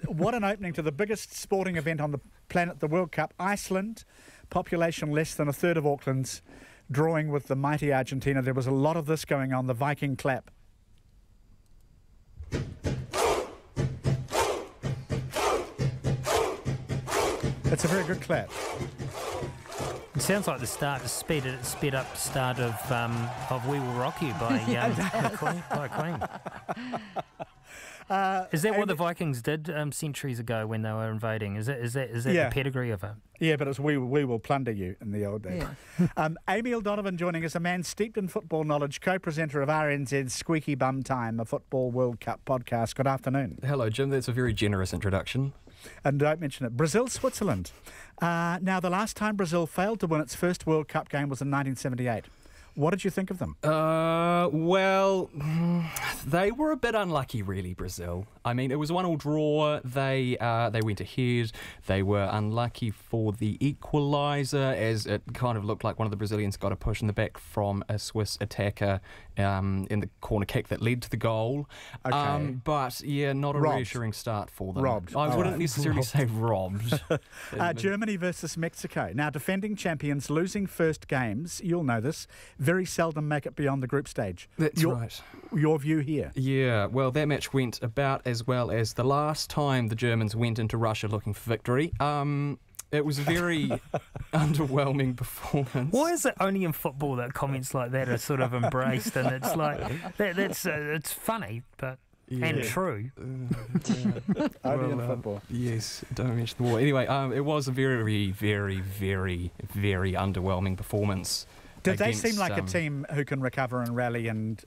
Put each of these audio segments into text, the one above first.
What an opening to the biggest sporting event on the planet, the World Cup. Iceland, population less than a third of Auckland's, drawing with the mighty Argentina. There was a lot of this going on, the Viking clap. It's a very good clap. It sounds like the sped up start of We Will Rock You by Queen. Is that what the Vikings did centuries ago when they were invading? Is that the pedigree of it? Yeah, but it's we Will Plunder You in the old days. Yeah. Amy Donovan joining us, a man steeped in football knowledge, co-presenter of RNZ's Squeaky Bum Time, a Football World Cup podcast. Good afternoon. Hello, Jim. That's a very generous introduction. And don't mention it. Brazil, Switzerland. Now, the last time Brazil failed to win its first World Cup game was in 1978. What did you think of them? Well, they were a bit unlucky, really, Brazil. I mean, it was a 1-1 draw. They went ahead. They were unlucky for the equaliser, as it kind of looked like one of the Brazilians got a push in the back from a Swiss attacker in the corner kick that led to the goal. Okay. But, yeah, not a reassuring start for them. Robbed. I wouldn't necessarily say robbed. Germany versus Mexico. Now, defending champions losing first games, you'll know this, very seldom make it beyond the group stage. That's right. Your view here? Yeah, well, that match went about as well as the last time the Germans went into Russia looking for victory. It was a very underwhelming performance. Why is it only in football that comments like that are sort of embraced? And it's like, it's funny, but... Yeah. And true. Only in football. Yes, don't mention the war. Anyway, it was a very, very, very, very underwhelming performance. Did they seem like a team who can recover and rally and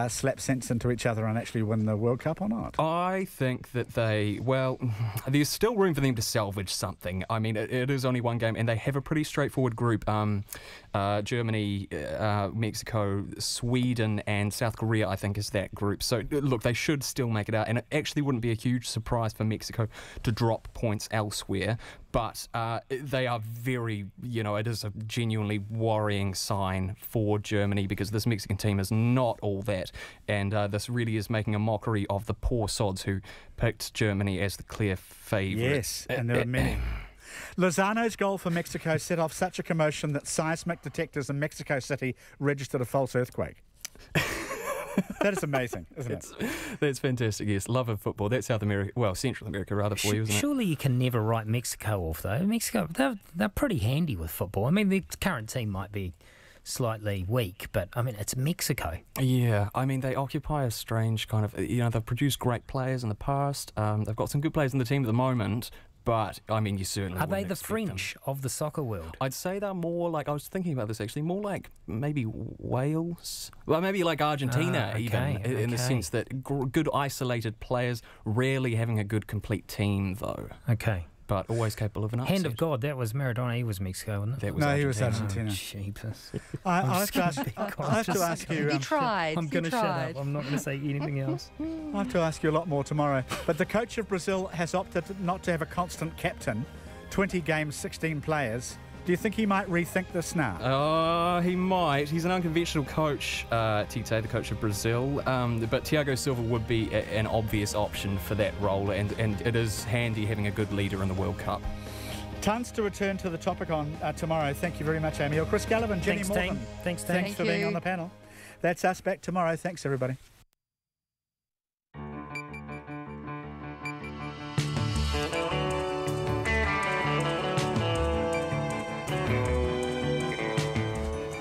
slap sense into each other and actually win the World Cup or not? I think that there's still room for them to salvage something. I mean, it is only one game, and they have a pretty straightforward group. Germany, Mexico, Sweden and South Korea, I think, is that group. So, look, they should still make it out, and it actually wouldn't be a huge surprise for Mexico to drop points elsewhere. But they are very, it is a genuinely worrying sign for Germany, because this Mexican team is not all that. And this really is making a mockery of the poor sods who picked Germany as the clear favourite. Yes, and there are many. Lozano's goal for Mexico set off such a commotion that seismic detectors in Mexico City registered a false earthquake. That is amazing, isn't it? That's fantastic, yes. Love of football. That's South America, well, Central America rather for you, isn't it? Surely you can never write Mexico off, though. Mexico, they're pretty handy with football. I mean, the current team might be slightly weak, but, I mean, it's Mexico. Yeah, I mean, they occupy a strange kind of, they've produced great players in the past. They've got some good players in the team at the moment. But, I mean, you certainly Are they the expect French of the soccer world? I'd say they're more like, I was thinking about this actually, more like maybe Wales. Well, maybe like Argentina in the sense that good isolated players, rarely having a good complete team though. Okay. But always capable of an upset. Hand of God, that was Maradona, he was Mexico, wasn't it? He was Argentina. Oh, Jesus. I have to ask you... He tried. I'm going to shut up. I'm not going to say anything else. I have to ask you a lot more tomorrow. But the coach of Brazil has opted not to have a constant captain. 20 games, 16 players. Do you think he might rethink this now? He might. He's an unconventional coach, Tite, the coach of Brazil. But Thiago Silva would be an obvious option for that role, and it is handy having a good leader in the World Cup. Tons to return to the topic on tomorrow. Thank you very much, Amy. Chris Gallivan, Jenny Morgan. Thanks, team. Thanks for being on the panel. That's us back tomorrow. Thanks, everybody.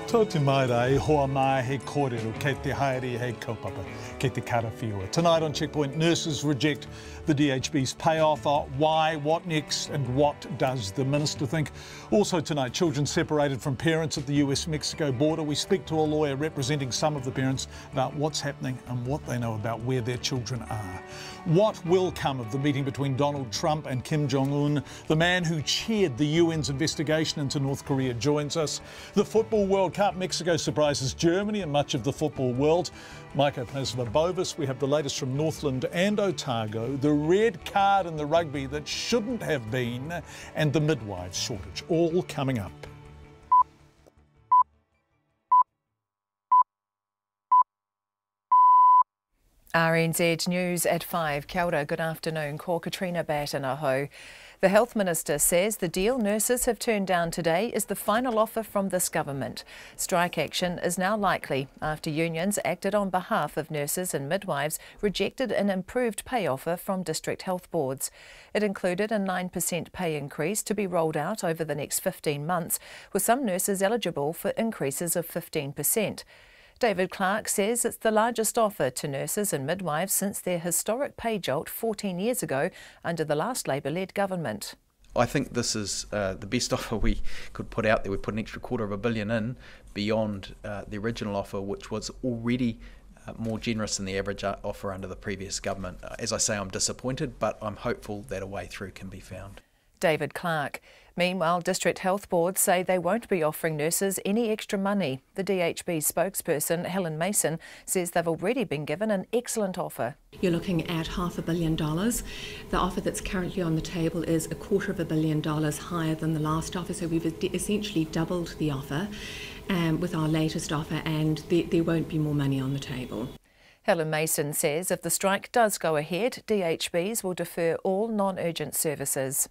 Tō te maere, hoa mai he kōrero, kei te haere he kaupapa, kei te karawhiua. Tonight on Checkpoint, nurses reject the DHB's payoff. Why, what next, and what does the minister think? Also tonight, children separated from parents at the US-Mexico border. We speak to a lawyer representing some of the parents about what's happening and what they know about where their children are. What will come of the meeting between Donald Trump and Kim Jong-un? The man who chaired the UN's investigation into North Korea joins us. The Football World Cup, Mexico surprises Germany and much of the football world. Mycoplasma bovis, we have the latest from Northland and Otago, the red card in the rugby that shouldn't have been, and the midwife shortage, all coming up. RNZ News at 5. Kia ora, good afternoon. Ko Katrina Bat in aho. The Health Minister says the deal nurses have turned down today is the final offer from this government. Strike action is now likely after unions acted on behalf of nurses and midwives rejected an improved pay offer from district health boards. It included a 9% pay increase to be rolled out over the next 15 months, with some nurses eligible for increases of 15%. David Clark says it's the largest offer to nurses and midwives since their historic pay jolt 14 years ago under the last Labour-led government. I think this is the best offer we could put out there. We put an extra $250 million in beyond the original offer, which was already more generous than the average offer under the previous government. As I say, I'm disappointed, but I'm hopeful that a way through can be found. David Clark. Meanwhile, district health boards say they won't be offering nurses any extra money. The DHB spokesperson, Helen Mason, says they've already been given an excellent offer. You're looking at $500 million. The offer that's currently on the table is $250 million higher than the last offer, so we've essentially doubled the offer with our latest offer, and there won't be more money on the table. Helen Mason says if the strike does go ahead, DHBs will defer all non-urgent services.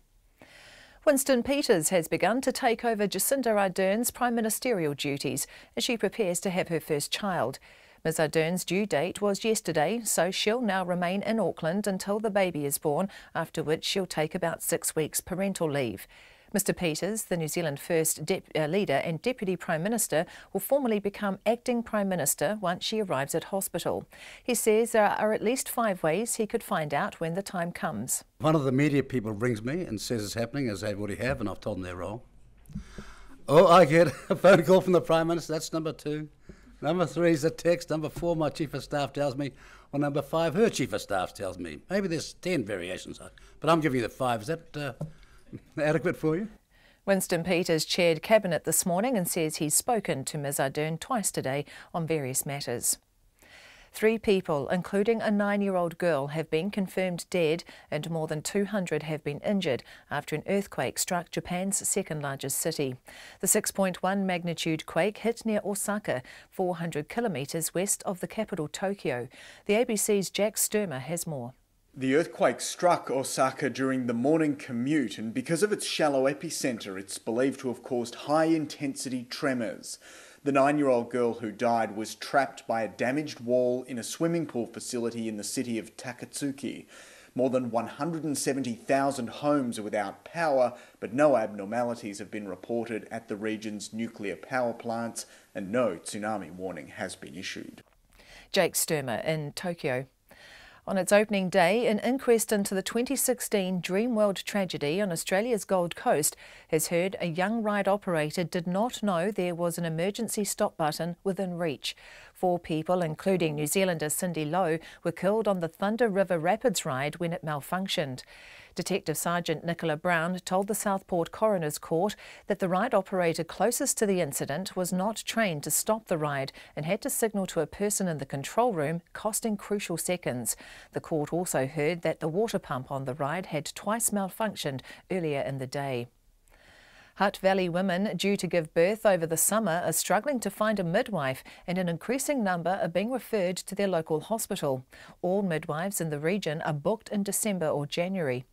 Winston Peters has begun to take over Jacinda Ardern's prime ministerial duties as she prepares to have her first child. Ms Ardern's due date was yesterday, so she'll now remain in Auckland until the baby is born, after which she'll take about 6 weeks parental leave. Mr Peters, the New Zealand First Leader and Deputy Prime Minister, will formally become Acting Prime Minister once she arrives at hospital. He says there are at least 5 ways he could find out when the time comes. One of the media people rings me and says it's happening, as they already have, and I've told them they're wrong. Oh, I get a phone call from the Prime Minister, that's number 2. Number 3 is a text. Number 4, my Chief of Staff tells me. Or number 5, her Chief of Staff tells me. Maybe there's 10 variations, but I'm giving you the 5. Is that adequate for you? Winston Peters chaired Cabinet this morning and says he's spoken to Ms Ardern twice today on various matters. 3 people, including a 9-year-old girl, have been confirmed dead and more than 200 have been injured after an earthquake struck Japan's second largest city. The 6.1 magnitude quake hit near Osaka, 400 kilometres west of the capital Tokyo. The ABC's Jack Sturmer has more. The earthquake struck Osaka during the morning commute, and because of its shallow epicentre, it's believed to have caused high-intensity tremors. The 9-year-old girl who died was trapped by a damaged wall in a swimming pool facility in the city of Takatsuki. More than 170,000 homes are without power, but no abnormalities have been reported at the region's nuclear power plants, and no tsunami warning has been issued. Jake Sturmer in Tokyo. On its opening day, an inquest into the 2016 Dreamworld tragedy on Australia's Gold Coast has heard a young ride operator did not know there was an emergency stop button within reach. 4 people, including New Zealander Cindy Lowe, were killed on the Thunder River Rapids ride when it malfunctioned. Detective Sergeant Nicola Brown told the Southport Coroner's Court that the ride operator closest to the incident was not trained to stop the ride and had to signal to a person in the control room, costing crucial seconds. The court also heard that the water pump on the ride had twice malfunctioned earlier in the day. Hutt Valley women due to give birth over the summer are struggling to find a midwife, and an increasing number are being referred to their local hospital. All midwives in the region are booked in December or January.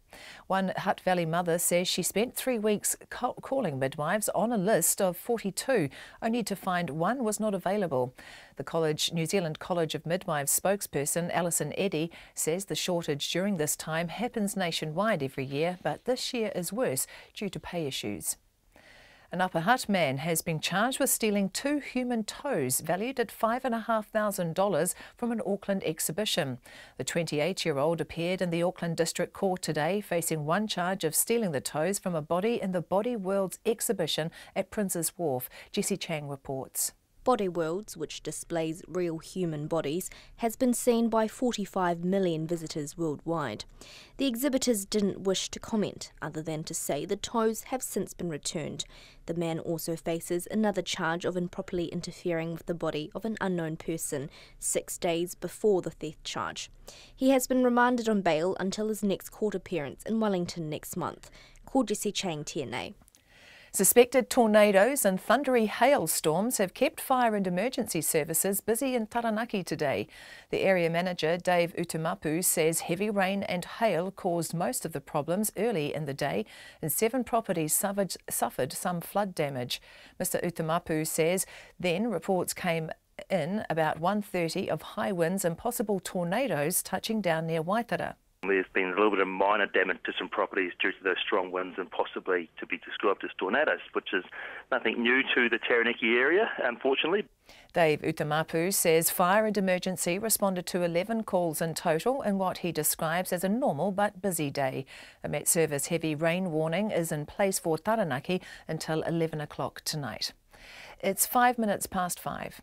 One Hutt Valley mother says she spent 3 weeks calling midwives on a list of 42, only to find one was not available. The New Zealand College of Midwives spokesperson Alison Eddy says the shortage during this time happens nationwide every year, but this year is worse due to pay issues. An Upper Hutt man has been charged with stealing 2 human toes valued at $5,500 from an Auckland exhibition. The 28-year-old appeared in the Auckland District Court today, facing 1 charge of stealing the toes from a body in the Body Worlds exhibition at Prince's Wharf. Jessie Chang reports. Body Worlds, which displays real human bodies, has been seen by 45 million visitors worldwide. The exhibitors didn't wish to comment, other than to say the toes have since been returned. The man also faces another charge of improperly interfering with the body of an unknown person 6 days before the theft charge. He has been remanded on bail until his next court appearance in Wellington next month. Ko Jessie Chang, TNA. Suspected tornadoes and thundery hailstorms have kept fire and emergency services busy in Taranaki today. The area manager, Dave Utamapu, says heavy rain and hail caused most of the problems early in the day, and 7 properties suffered some flood damage. Mr. Utamapu says then reports came in about 1:30 of high winds and possible tornadoes touching down near Waitara. There's been a little bit of minor damage to some properties due to those strong winds and possibly to be described as tornadoes, which is nothing new to the Taranaki area, unfortunately. Dave Utamapu says fire and emergency responded to 11 calls in total in what he describes as a normal but busy day. A Met Service heavy rain warning is in place for Taranaki until 11 o'clock tonight. It's 5 minutes past 5.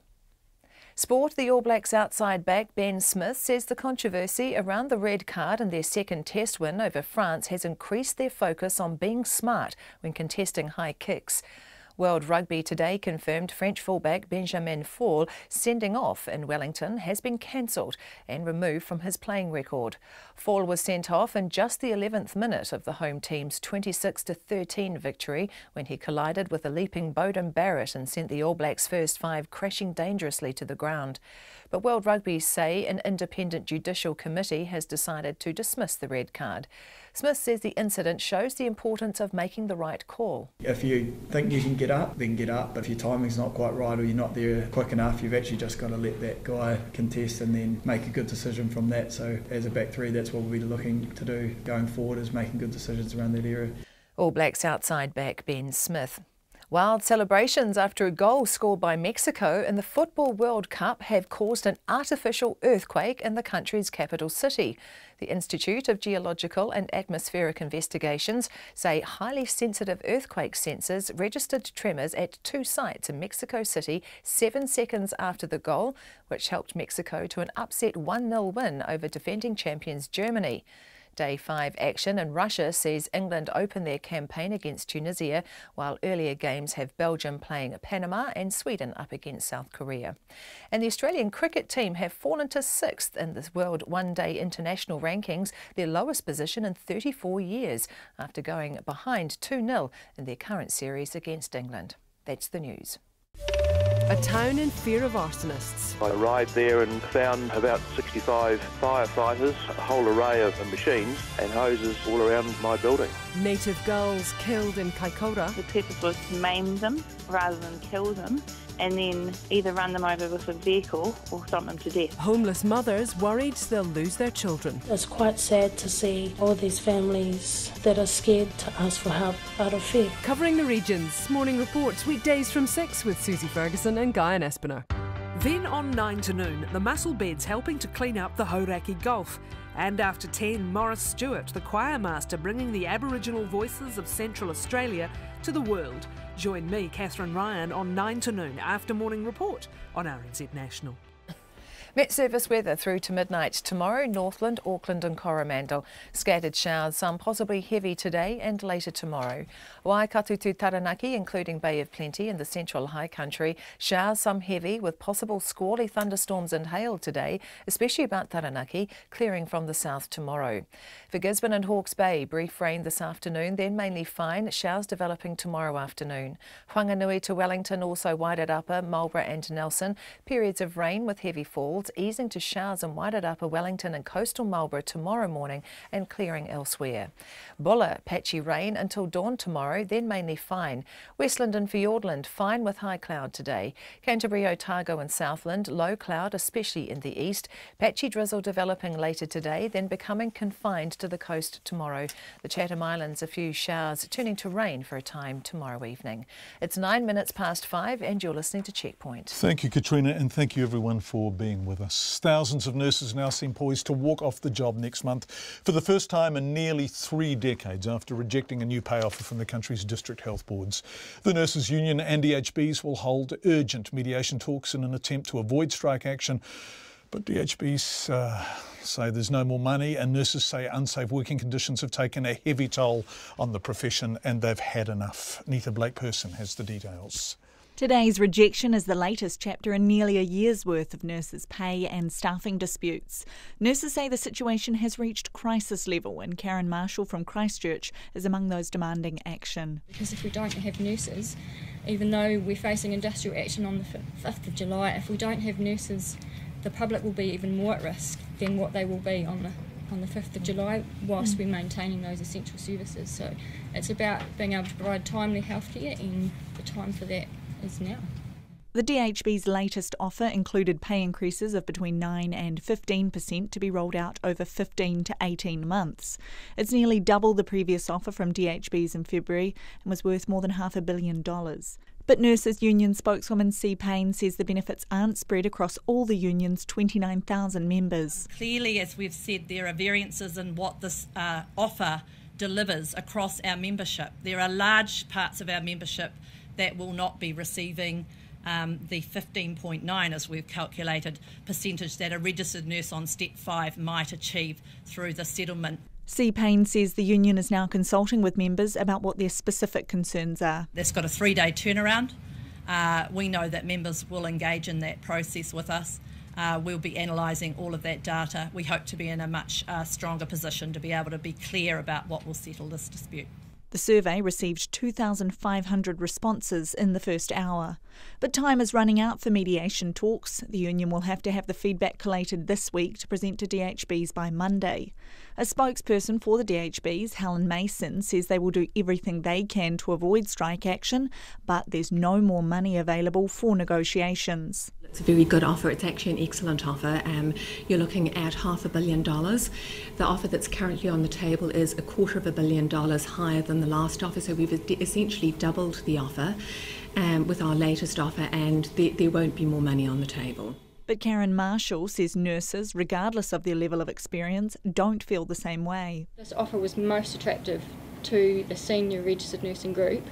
Sport, the All Blacks outside back Ben Smith says the controversy around the red card in their second test win over France has increased their focus on being smart when contesting high kicks. World Rugby today confirmed French fullback Benjamin Fall sending off in Wellington has been cancelled and removed from his playing record. Fall was sent off in just the 11th minute of the home team's 26-13 victory when he collided with a leaping Beauden Barrett and sent the All Blacks' first 5 crashing dangerously to the ground. But World Rugby say an independent judicial committee has decided to dismiss the red card. Smith says the incident shows the importance of making the right call. If you think you can get up, then get up. But if your timing's not quite right or you're not there quick enough, you've actually just got to let that guy contest and then make a good decision from that. So as a back three, that's what we'll be looking to do going forward, is making good decisions around that area. All Blacks outside back Ben Smith. Wild celebrations after a goal scored by Mexico in the Football World Cup have caused an artificial earthquake in the country's capital city. The Institute of Geological and Atmospheric Investigations say highly sensitive earthquake sensors registered tremors at 2 sites in Mexico City 7 seconds after the goal, which helped Mexico to an upset 1-0 win over defending champions Germany. Day 5 action in Russia sees England open their campaign against Tunisia, while earlier games have Belgium playing Panama and Sweden up against South Korea. And the Australian cricket team have fallen to 6th in the World One-Day International rankings, their lowest position in 34 years, after going behind 2-0 in their current series against England. That's the news. A town in fear of arsonists. I arrived there and found about 65 firefighters, a whole array of machines and hoses all around my building. Native girls killed in Kaikoura. The purpose was to maim them rather than kill them, and then either run them over with a vehicle or stomp them to death. Homeless mothers worried they'll lose their children. It's quite sad to see all these families that are scared to ask for help out of fear. Covering the regions, Morning Reports, weekdays from 6 with Susie Ferguson and Guy Espiner. Then on 9 to noon, the Muscle Beds helping to clean up the Hauraki Gulf. And after 10, Morris Stewart, the choir master, bringing the Aboriginal voices of Central Australia to the world. Join me, Catherine Ryan, on 9 to noon after Morning Report on RNZ National. Met Service weather through to midnight tomorrow, Northland, Auckland and Coromandel. Scattered showers, some possibly heavy today and later tomorrow. Waikato to Taranaki, including Bay of Plenty and the central high country. Showers, some heavy with possible squally thunderstorms and hail today, especially about Taranaki, clearing from the south tomorrow. For Gisborne and Hawke's Bay, brief rain this afternoon, then mainly fine, showers developing tomorrow afternoon. Whanganui to Wellington, also Wairarapa, Marlborough and Nelson. Periods of rain with heavy falls, easing to showers in Wairarapa, Wellington and coastal Marlborough tomorrow morning and clearing elsewhere. Bulla, patchy rain until dawn tomorrow, then mainly fine. Westland and Fiordland, fine with high cloud today. Canterbury, Otago and Southland, low cloud, especially in the east. Patchy drizzle developing later today, then becoming confined to the coast tomorrow. The Chatham Islands, a few showers, turning to rain for a time tomorrow evening. It's 9 minutes past 5 and you're listening to Checkpoint. Thank you, Katrina, and thank you everyone for being with us. Thousands of nurses now seem poised to walk off the job next month for the first time in nearly 3 decades after rejecting a new pay offer from the country's district health boards. The Nurses Union and DHBs will hold urgent mediation talks in an attempt to avoid strike action. But DHBs say there's no more money, and nurses say unsafe working conditions have taken a heavy toll on the profession and they've had enough. Nita Blake-Person has the details. Today's rejection is the latest chapter in nearly a year's worth of nurses' pay and staffing disputes. Nurses say the situation has reached crisis level, and Karen Marshall from Christchurch is among those demanding action. Because if we don't have nurses, even though we're facing industrial action on the 5th of July, if we don't have nurses, the public will be even more at risk than what they will be on the 5th of July whilst we're maintaining those essential services. So it's about being able to provide timely healthcare, and the time for that is now. The DHB's latest offer included pay increases of between 9 and 15% to be rolled out over 15 to 18 months. It's nearly double the previous offer from DHB's in February and was worth more than $500 million. But Nurses Union spokeswoman C. Payne says the benefits aren't spread across all the union's 29,000 members. Clearly, as we've said, there are variances in what this offer delivers across our membership. There are large parts of our membership that will not be receiving the 15.9, as we've calculated, percentage that a registered nurse on Step 5 might achieve through the settlement. C. Payne says the union is now consulting with members about what their specific concerns are. That's got a 3-day turnaround. We know that members will engage in that process with us. We'll be analysing all of that data. We hope to be in a much stronger position to be able to be clear about what will settle this dispute. The survey received 2,500 responses in the first hour. But time is running out for mediation talks. The union will have to have the feedback collated this week to present to DHBs by Monday. A spokesperson for the DHBs, Helen Mason, says they will do everything they can to avoid strike action, but there's no more money available for negotiations. It's a very good offer. It's actually an excellent offer. You're looking at $500 million. The offer that's currently on the table is $250 million higher than the last offer, so we've essentially doubled the offer with our latest offer, and there won't be more money on the table. But Karen Marshall says nurses, regardless of their level of experience, don't feel the same way. This offer was most attractive to the senior registered nursing group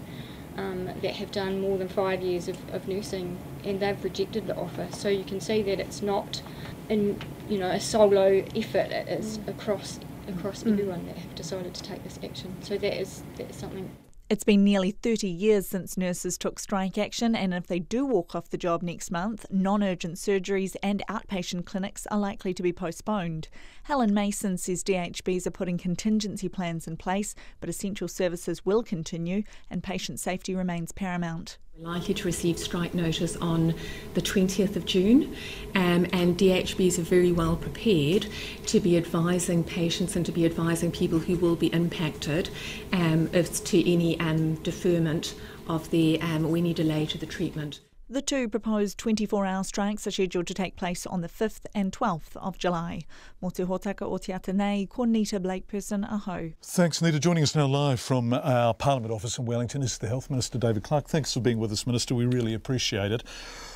that have done more than 5 years of nursing, and they've rejected the offer. So you can see that it's not a solo effort. It is across everyone that have decided to take this action. So that's something. It's been nearly 30 years since nurses took strike action, and if they do walk off the job next month, non-urgent surgeries and outpatient clinics are likely to be postponed. Helen Mason says DHBs are putting contingency plans in place, but essential services will continue and patient safety remains paramount. We're likely to receive strike notice on the 20th of June, and DHBs are very well prepared to be advising patients and to be advising people who will be impacted as to any deferment of or any delay to the treatment. The two proposed 24-hour strikes are scheduled to take place on the 5th and 12th of July. Mō te hōtaka o te atanei, ko Nita Blakeperson, aho. Thanks, Nita. Joining us now live from our Parliament office in Wellington is the Health Minister, David Clark. Thanks for being with us, Minister. We really appreciate it.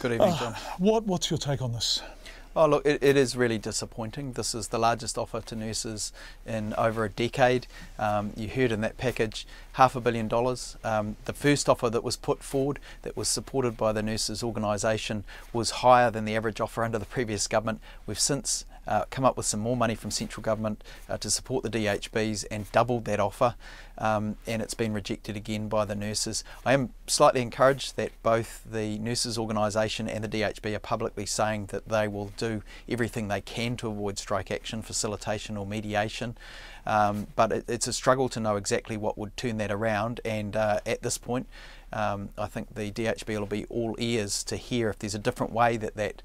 Good evening, John. What's your take on this? Oh, look, it is really disappointing. This is the largest offer to nurses in over a decade. You heard in that package $500 million. The first offer that was put forward, that was supported by the nurses organisation, was higher than the average offer under the previous government. We've since come up with some more money from central government to support the DHBs and doubled that offer, and it's been rejected again by the nurses. I am slightly encouraged that both the nurses organisation and the DHB are publicly saying that they will do everything they can to avoid strike action, facilitation or mediation, but it's a struggle to know exactly what would turn that around, and at this point I think the DHB will be all ears to hear if there's a different way that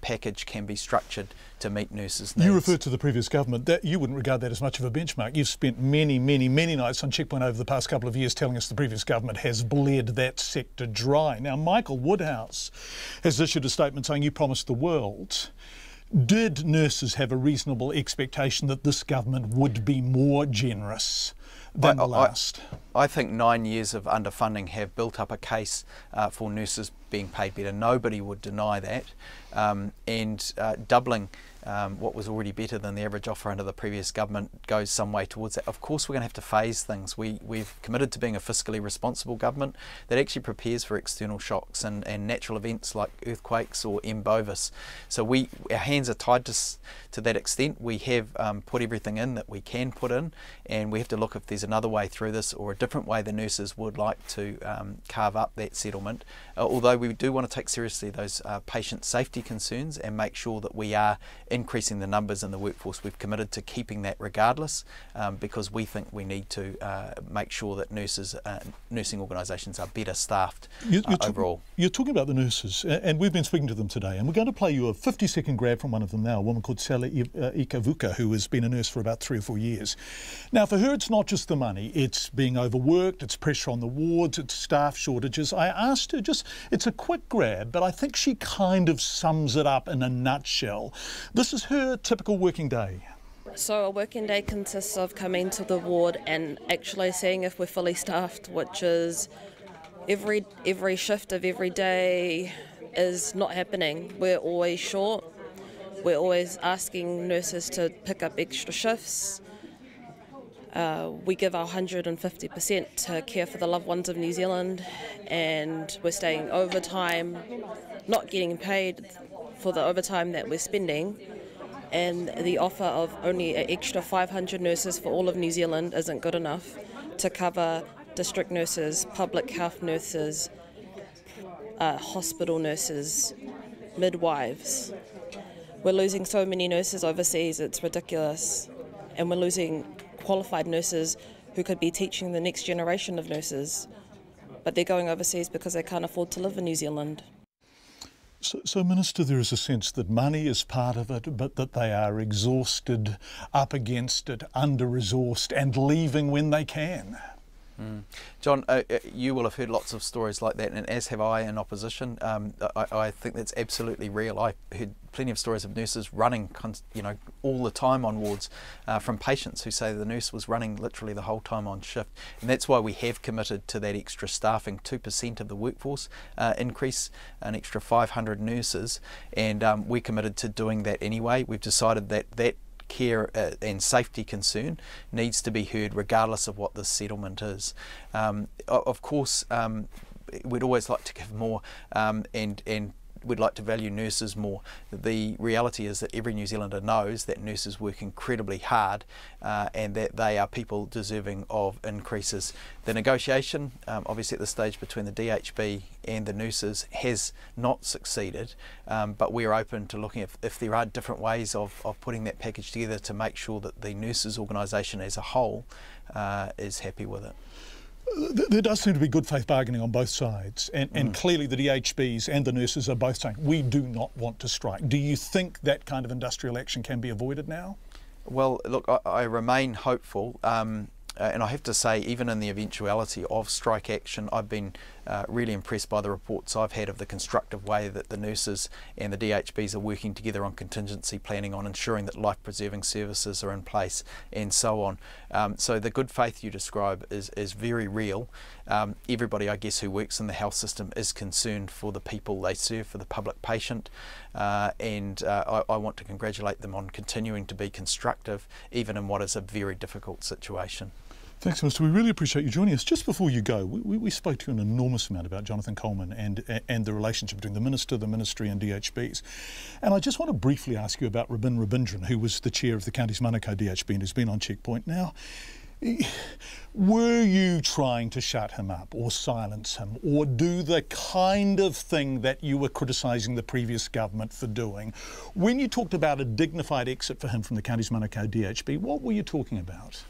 package can be structured to meet nurses' needs. You referred to the previous government. That you wouldn't regard that as much of a benchmark. You've spent many nights on Checkpoint over the past couple of years telling us the previous government has bled that sector dry. Now, Michael Woodhouse has issued a statement saying you promised the world. Did nurses have a reasonable expectation that this government would be more generous than the last? I think 9 years of underfunding have built up a case for nurses being paid better. Nobody would deny that. And doubling what was already better than the average offer under the previous government goes some way towards that. Of course, we're going to have to phase things. We've committed to being a fiscally responsible government that actually prepares for external shocks and natural events like earthquakes or M. bovis. So our hands are tied to that extent. We have put everything in that we can put in, and we have to look if there's another way through this or a different way the nurses would like to carve up that settlement. Although we do want to take seriously those patient safety concerns and make sure that we are increasing the numbers in the workforce. We've committed to keeping that regardless, because we think we need to make sure that nursing organisations are better staffed overall. You're talking about the nurses, and we've been speaking to them today, and we're going to play you a 50-second grab from one of them now, a woman called Sally Ikavuka, who has been a nurse for about 3 or 4 years. Now, for her, it's not just the money. It's being overworked, it's pressure on the wards, it's staff shortages. I asked her it's a quick grab, but I think she kind of sums it up in a nutshell. This is her typical working day. So a working day consists of coming to the ward and actually seeing if we're fully staffed, which is every shift of every day is not happening. We're always short. We're always asking nurses to pick up extra shifts. We give our 150% to care for the loved ones of New Zealand, and we're staying overtime, not getting paid for the overtime that we're spending. And the offer of only an extra 500 nurses for all of New Zealand isn't good enough to cover district nurses, public health nurses, hospital nurses, midwives. We're losing so many nurses overseas, it's ridiculous. And we're losing qualified nurses who could be teaching the next generation of nurses. But they're going overseas because they can't afford to live in New Zealand. So, Minister, there is a sense that money is part of it, but that they are exhausted, up against it, under-resourced and leaving when they can. John, you will have heard lots of stories like that, and as have I in opposition. I think that's absolutely real. I heard plenty of stories of nurses running, all the time on wards, from patients who say the nurse was running literally the whole time on shift. And that's why we have committed to that extra staffing, 2% of the workforce increase, an extra 500 nurses, and we're committed to doing that anyway. We've decided that care and safety concern needs to be heard regardless of what the settlement is. Of course, we'd always like to give more, and we'd like to value nurses more. The reality is that every New Zealander knows that nurses work incredibly hard, and that they are people deserving of increases. The negotiation, obviously at this stage between the DHB and the nurses, has not succeeded, but we are open to looking if there are different ways of putting that package together to make sure that the nurses organisation as a whole is happy with it. There does seem to be good faith bargaining on both sides, and clearly the DHBs and the nurses are both saying we do not want to strike. Do you think that kind of industrial action can be avoided now? Well, look, I remain hopeful, and I have to say, even in the eventuality of strike action, I've been really impressed by the reports I've had of the constructive way that the nurses and the DHBs are working together on contingency planning, on ensuring that life-preserving services are in place, and so on. So the good faith you describe is very real. Everybody, I guess, who works in the health system is concerned for the people they serve, for the public patient, and I want to congratulate them on continuing to be constructive, even in what is a very difficult situation. Thanks, Minister. We really appreciate you joining us. Just before you go, we spoke to you an enormous amount about Jonathan Coleman and the relationship between the Minister, the Ministry and DHBs. And I just want to briefly ask you about Robin Rabindran, who was the chair of the Counties Manukau DHB and who's been on checkpoint now. Were you trying to shut him up or silence him, or do the kind of thing that you were criticising the previous government for doing? When you talked about a dignified exit for him from the Counties Manukau DHB, what were you talking about?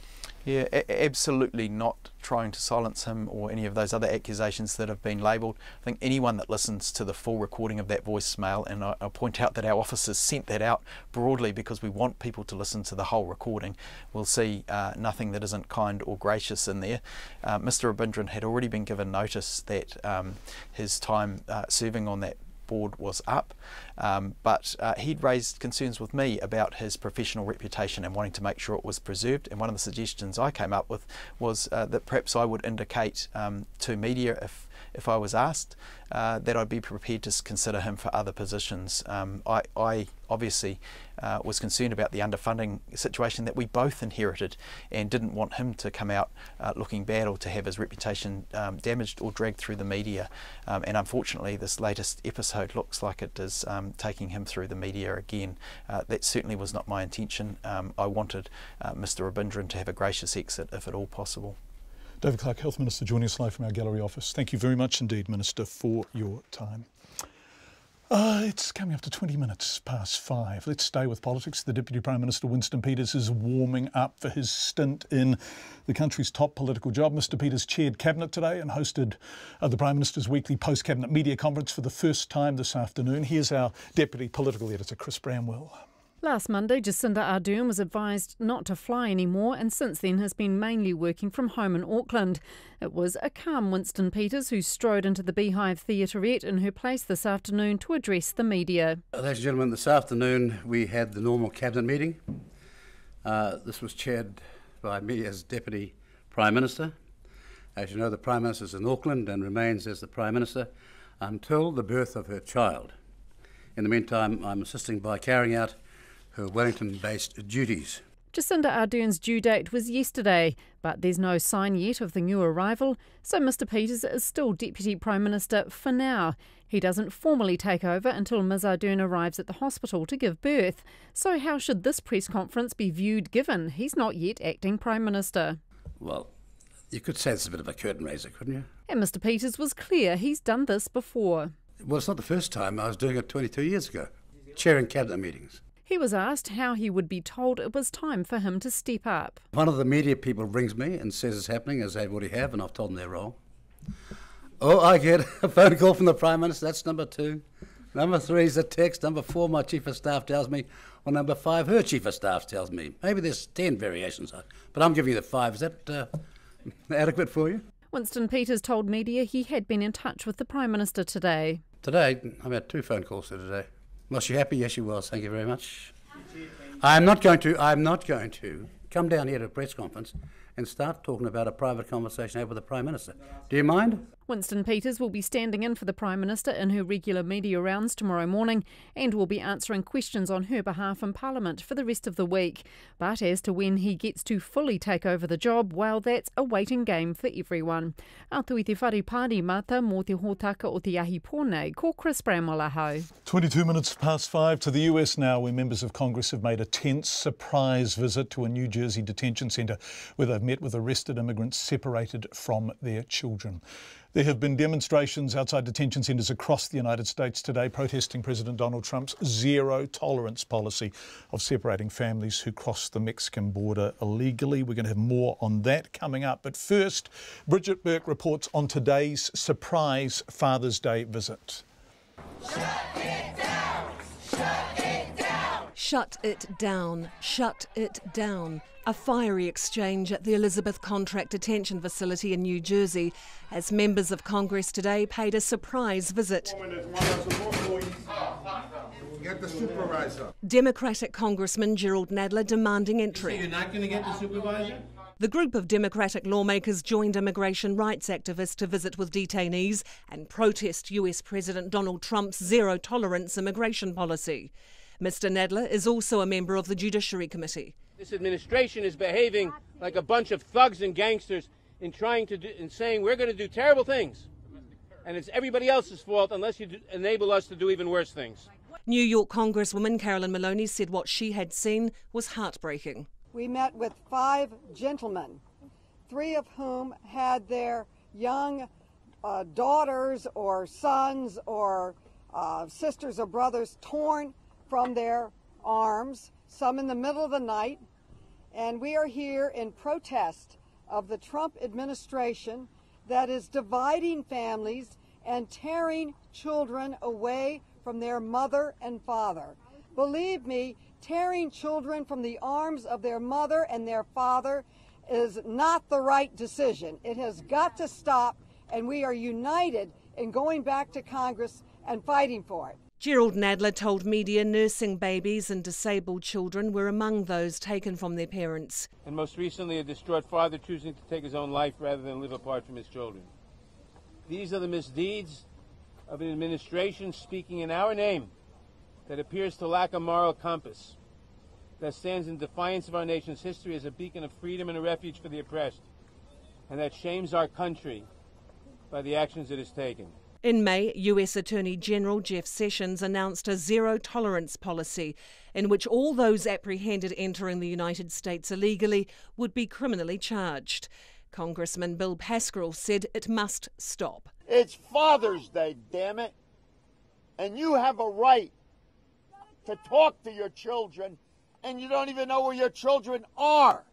Yeah, absolutely not trying to silence him or any of those other accusations that have been labelled. I think anyone that listens to the full recording of that voicemail, and I'll point out that our officers sent that out broadly because we want people to listen to the whole recording, will see nothing that isn't kind or gracious in there. Mr. Rabindran had already been given notice that his time serving on that board was up, but he'd raised concerns with me about his professional reputation and wanting to make sure it was preserved, and one of the suggestions I came up with was that perhaps I would indicate to media if I was asked, that I'd be prepared to consider him for other positions. I obviously was concerned about the underfunding situation that we both inherited and didn't want him to come out looking bad or to have his reputation damaged or dragged through the media. And unfortunately this latest episode looks like it is taking him through the media again. That certainly was not my intention. I wanted Mr Rabindran to have a gracious exit if at all possible. David Clark, Health Minister, joining us live from our gallery office. Thank you very much indeed, Minister, for your time. It's coming up to 20 minutes past 5. Let's stay with politics. The Deputy Prime Minister, Winston Peters, is warming up for his stint in the country's top political job. Mr Peters chaired Cabinet today and hosted the Prime Minister's weekly post-Cabinet media conference for the first time this afternoon. Here's our Deputy Political Editor, Chris Bramwell. Last Monday, Jacinda Ardern was advised not to fly anymore and since then has been mainly working from home in Auckland. It was a calm Winston Peters who strode into the Beehive Theatrette in her place this afternoon to address the media. Ladies and gentlemen, this afternoon we had the normal Cabinet meeting. This was chaired by me as Deputy Prime Minister. As you know, the Prime Minister is in Auckland and remains as the Prime Minister until the birth of her child. In the meantime, I'm assisting by carrying out her Wellington-based duties. Jacinda Ardern's due date was yesterday, but there's no sign yet of the new arrival, so Mr Peters is still Deputy Prime Minister for now. He doesn't formally take over until Ms Ardern arrives at the hospital to give birth. So how should this press conference be viewed given he's not yet acting Prime Minister? Well, you could say it's a bit of a curtain raiser, couldn't you? And Mr Peters was clear he's done this before. Well, it's not the first time. I was doing it 22 years ago, chairing Cabinet meetings. He was asked how he would be told it was time for him to step up. One of the media people rings me and says it's happening, as they already have, and I've told them they're wrong. Oh, I get a phone call from the Prime Minister, that's number 2. Number 3 is a text. Number 4, my Chief of Staff tells me. Or number 5, her Chief of Staff tells me. Maybe there's 10 variations, but I'm giving you the 5. Is that adequate for you? Winston Peters told media he had been in touch with the Prime Minister today. Today, I've had 2 phone calls today. Was she happy? Yes, she was. Thank you very much. I'm not going to come down here to a press conference and start talking about a private conversation I had with the Prime Minister. Do you mind? Winston Peters will be standing in for the Prime Minister in her regular media rounds tomorrow morning and will be answering questions on her behalf in Parliament for the rest of the week. But as to when he gets to fully take over the job, well, that's a waiting game for everyone. Atu I te whare pāri mata mō te hōtaka o te ahi pōnei, ko Chris Bramwell ahau. 22 minutes past 5 to the US now, where members of Congress have made a tense surprise visit to a New Jersey detention centre where they've met with arrested immigrants separated from their children. There have been demonstrations outside detention centres across the United States today protesting President Donald Trump's zero-tolerance policy of separating families who cross the Mexican border illegally. We're going to have more on that coming up. But first, Bridget Burke reports on today's surprise Father's Day visit. Shut it down! Shut it down! Shut it down! Shut it down! A fiery exchange at the Elizabeth Contract Detention Facility in New Jersey as members of Congress today paid a surprise visit. Get the supervisor. Democratic Congressman Gerald Nadler demanding entry. So you're not going to get the supervisor? The group of Democratic lawmakers joined immigration rights activists to visit with detainees and protest US President Donald Trump's zero-tolerance immigration policy. Mr Nadler is also a member of the Judiciary Committee. This administration is behaving like a bunch of thugs and gangsters in saying we're going to do terrible things. And it's everybody else's fault unless you enable us to do even worse things. New York Congresswoman Carolyn Maloney said what she had seen was heartbreaking. We met with 5 gentlemen, 3 of whom had their young daughters or sons or sisters or brothers torn from their arms, some in the middle of the night, and we are here in protest of the Trump administration that is dividing families and tearing children away from their mother and father. Believe me, tearing children from the arms of their mother and their father is not the right decision. It has got to stop, and we are united in going back to Congress and fighting for it. Gerald Nadler told media nursing babies and disabled children were among those taken from their parents. And most recently, a distraught father choosing to take his own life rather than live apart from his children. These are the misdeeds of an administration speaking in our name that appears to lack a moral compass, that stands in defiance of our nation's history as a beacon of freedom and a refuge for the oppressed, and that shames our country by the actions it has taken. In May, US Attorney General Jeff Sessions announced a zero-tolerance policy in which all those apprehended entering the United States illegally would be criminally charged. Congressman Bill Pascrell said it must stop. It's Father's Day, damn it, and you have a right to talk to your children, and you don't even know where your children are.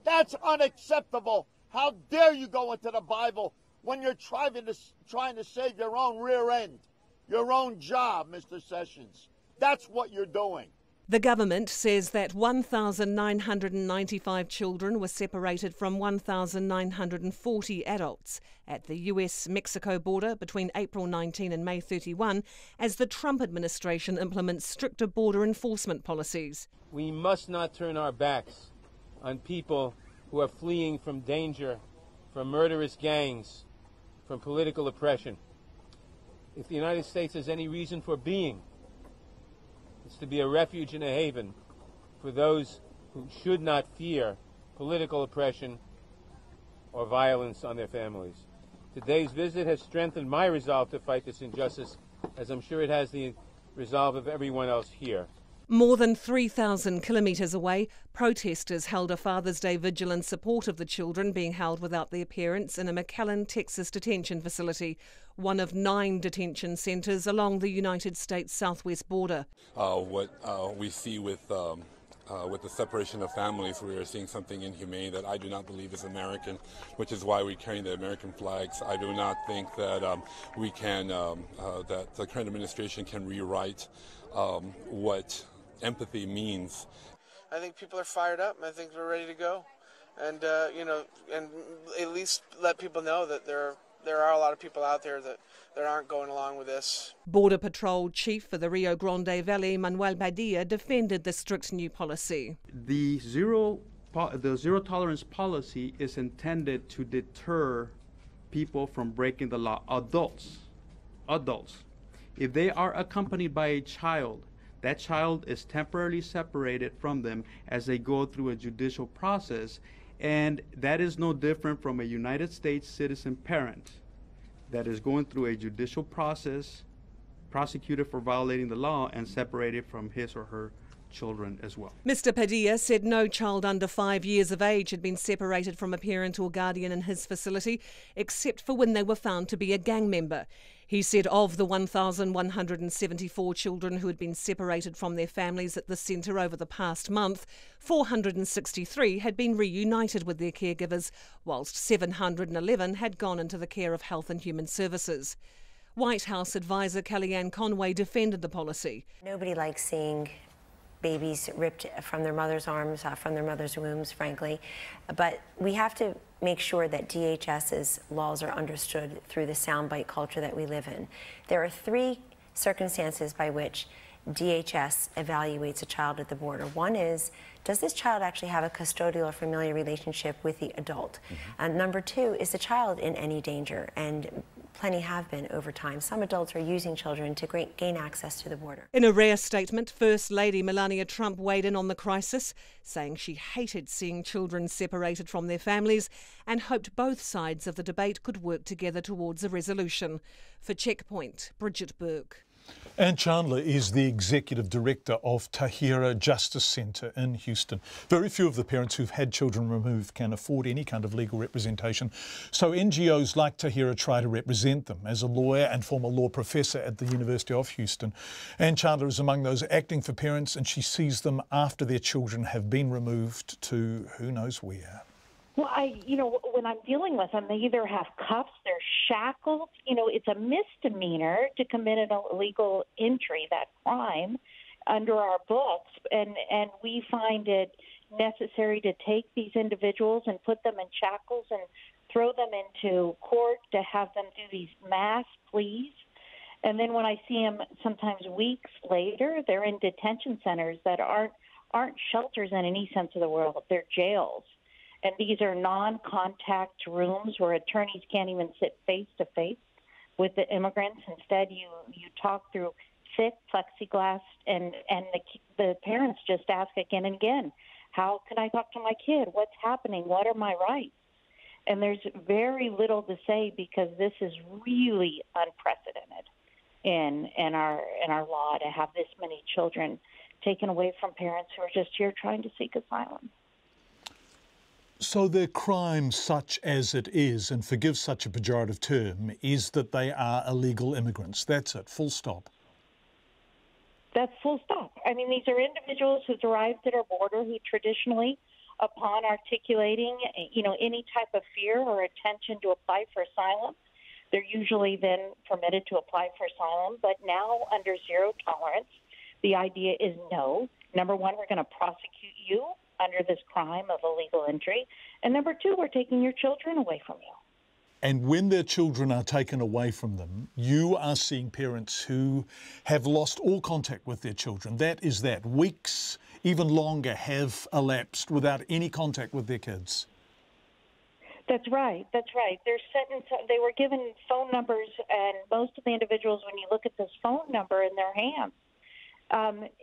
That's unacceptable. How dare you go into the Bible when you're trying to save your own rear end, your own job, Mr. Sessions. That's what you're doing. The government says that 1,995 children were separated from 1,940 adults at the US-Mexico border between April 19 and May 31 as the Trump administration implements stricter border enforcement policies. We must not turn our backs on people who are fleeing from danger, from murderous gangs, from political oppression. If the United States has any reason for being, it's to be a refuge and a haven for those who should not fear political oppression or violence on their families. Today's visit has strengthened my resolve to fight this injustice, as I'm sure it has the resolve of everyone else here. More than 3,000 kilometres away, protesters held a Father's Day vigil in support of the children being held without their parents in a McAllen, Texas detention facility, one of 9 detention centres along the United States southwest border. What we see with the separation of families, we are seeing something inhumane that I do not believe is American, which is why we're carrying the American flags. I do not think that we can, that the current administration can rewrite what empathy means. I think people are fired up, and I think we're ready to go, and and at least let people know that there are a lot of people out there that aren't going along with this. Border Patrol Chief for the Rio Grande Valley, Manuel Padilla, defended the strict new policy. The zero tolerance policy is intended to deter people from breaking the law. Adults. If they are accompanied by a child, that child is temporarily separated from them as they go through a judicial process, and that is no different from a United States citizen parent that is going through a judicial process, prosecuted for violating the law, and separated from his or her children as well. Mr. Padilla said no child under 5 years of age had been separated from a parent or guardian in his facility, except for when they were found to be a gang member. He said of the 1,174 children who had been separated from their families at the centre over the past month, 463 had been reunited with their caregivers, whilst 711 had gone into the care of Health and Human Services. White House advisor Kellyanne Conway defended the policy. Nobody likes seeing babies ripped from their mother's arms, from their mother's wombs, frankly. But we have to make sure that DHS's laws are understood through the soundbite culture that we live in. There are 3 circumstances by which DHS evaluates a child at the border. One is, does this child actually have a custodial or familiar relationship with the adult? And number 2, is the child in any danger? And plenty have been over time. Some adults are using children to gain access to the border. In a rare statement, First Lady Melania Trump weighed in on the crisis, saying she hated seeing children separated from their families and hoped both sides of the debate could work together towards a resolution. For Checkpoint, Bridget Burke. Anne Chandler is the Executive Director of Tahira Justice Centre in Houston. Very few of the parents who've had children removed can afford any kind of legal representation, so NGOs like Tahira try to represent them. As a lawyer and former law professor at the University of Houston, Anne Chandler is among those acting for parents, and she sees them after their children have been removed to who knows where. Well, when I'm dealing with them, they either have cuffs, they're shackled. It's a misdemeanor to commit an illegal entry, that crime, under our books. And we find it necessary to take these individuals and put them in shackles and throw them into court to have them do these mass pleas. And then when I see them sometimes weeks later, they're in detention centers that aren't shelters in any sense of the word. They're jails. And these are non-contact rooms where attorneys can't even sit face-to-face with the immigrants. Instead, you talk through thick plexiglass, and the parents just ask again and again, how can I talk to my kid? What's happening? What are my rights? And there's very little to say because this is really unprecedented in our law to have this many children taken away from parents who are just here trying to seek asylum. So their crime, such as it is, and forgive such a pejorative term, is that they are illegal immigrants. That's it, full stop. That's full stop. I mean, these are individuals who've arrived at our border who traditionally, upon articulating, any type of fear or intention to apply for asylum, they're usually then permitted to apply for asylum. But now, under zero tolerance, the idea is no. Number one, we're going to prosecute you under this crime of illegal entry. And number two, we're taking your children away from you. And when their children are taken away from them, you are seeing parents who have lost all contact with their children. That is that. Weeks, even longer, have elapsed without any contact with their kids. That's right. That's right. They were given phone numbers, and most of the individuals, when you look at this phone number in their hands,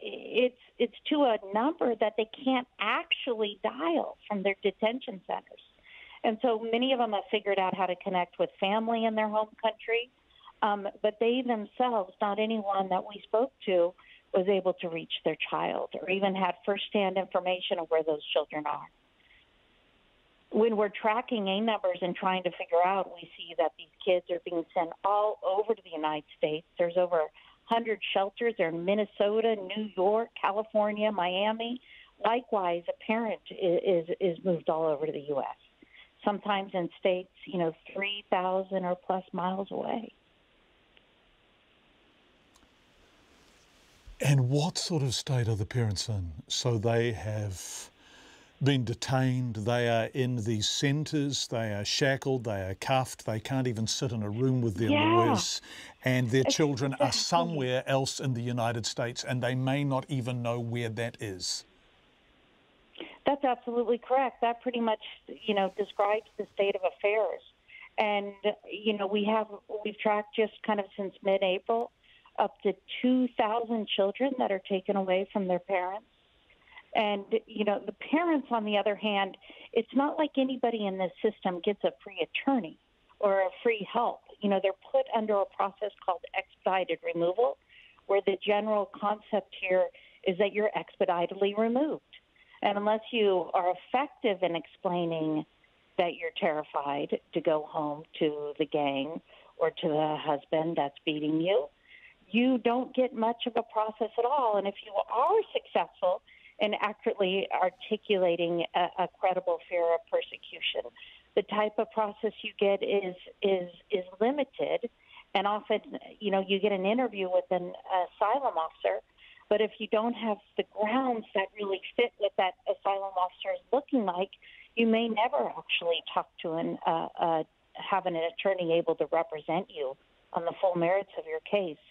it's to a number that they can't actually dial from their detention centers. And so many of them have figured out how to connect with family in their home country, but they themselves, not anyone that we spoke to, was able to reach their child or even had firsthand information of where those children are. When we're tracking A numbers and trying to figure out, we see that these kids are being sent all over to the United States. There's over 100 shelters. They're in Minnesota, New York, California, Miami. Likewise, a parent is moved all over to the U.S., sometimes in states, 3,000 or plus miles away. And what sort of state are the parents in? So they have been detained, they are in these centres, they are shackled, they are cuffed, they can't even sit in a room with their lawyers, and their children are somewhere else in the United States and they may not even know where that is. That's absolutely correct. That pretty much, describes the state of affairs. And, we've tracked just kind of since mid-April up to 2,000 children that are taken away from their parents. And, the parents, on the other hand, it's not like anybody in this system gets a free attorney or a free help. They're put under a process called expedited removal, where the general concept here is that you're expeditedly removed. And unless you are effective in explaining that you're terrified to go home to the gang or to the husband that's beating you, you don't get much of a process at all. And if you are successful in accurately articulating a credible fear of persecution, the type of process you get is limited. And often, you get an interview with an asylum officer, but if you don't have the grounds that really fit what that asylum officer is looking like, you may never actually talk to have an attorney able to represent you on the full merits of your case.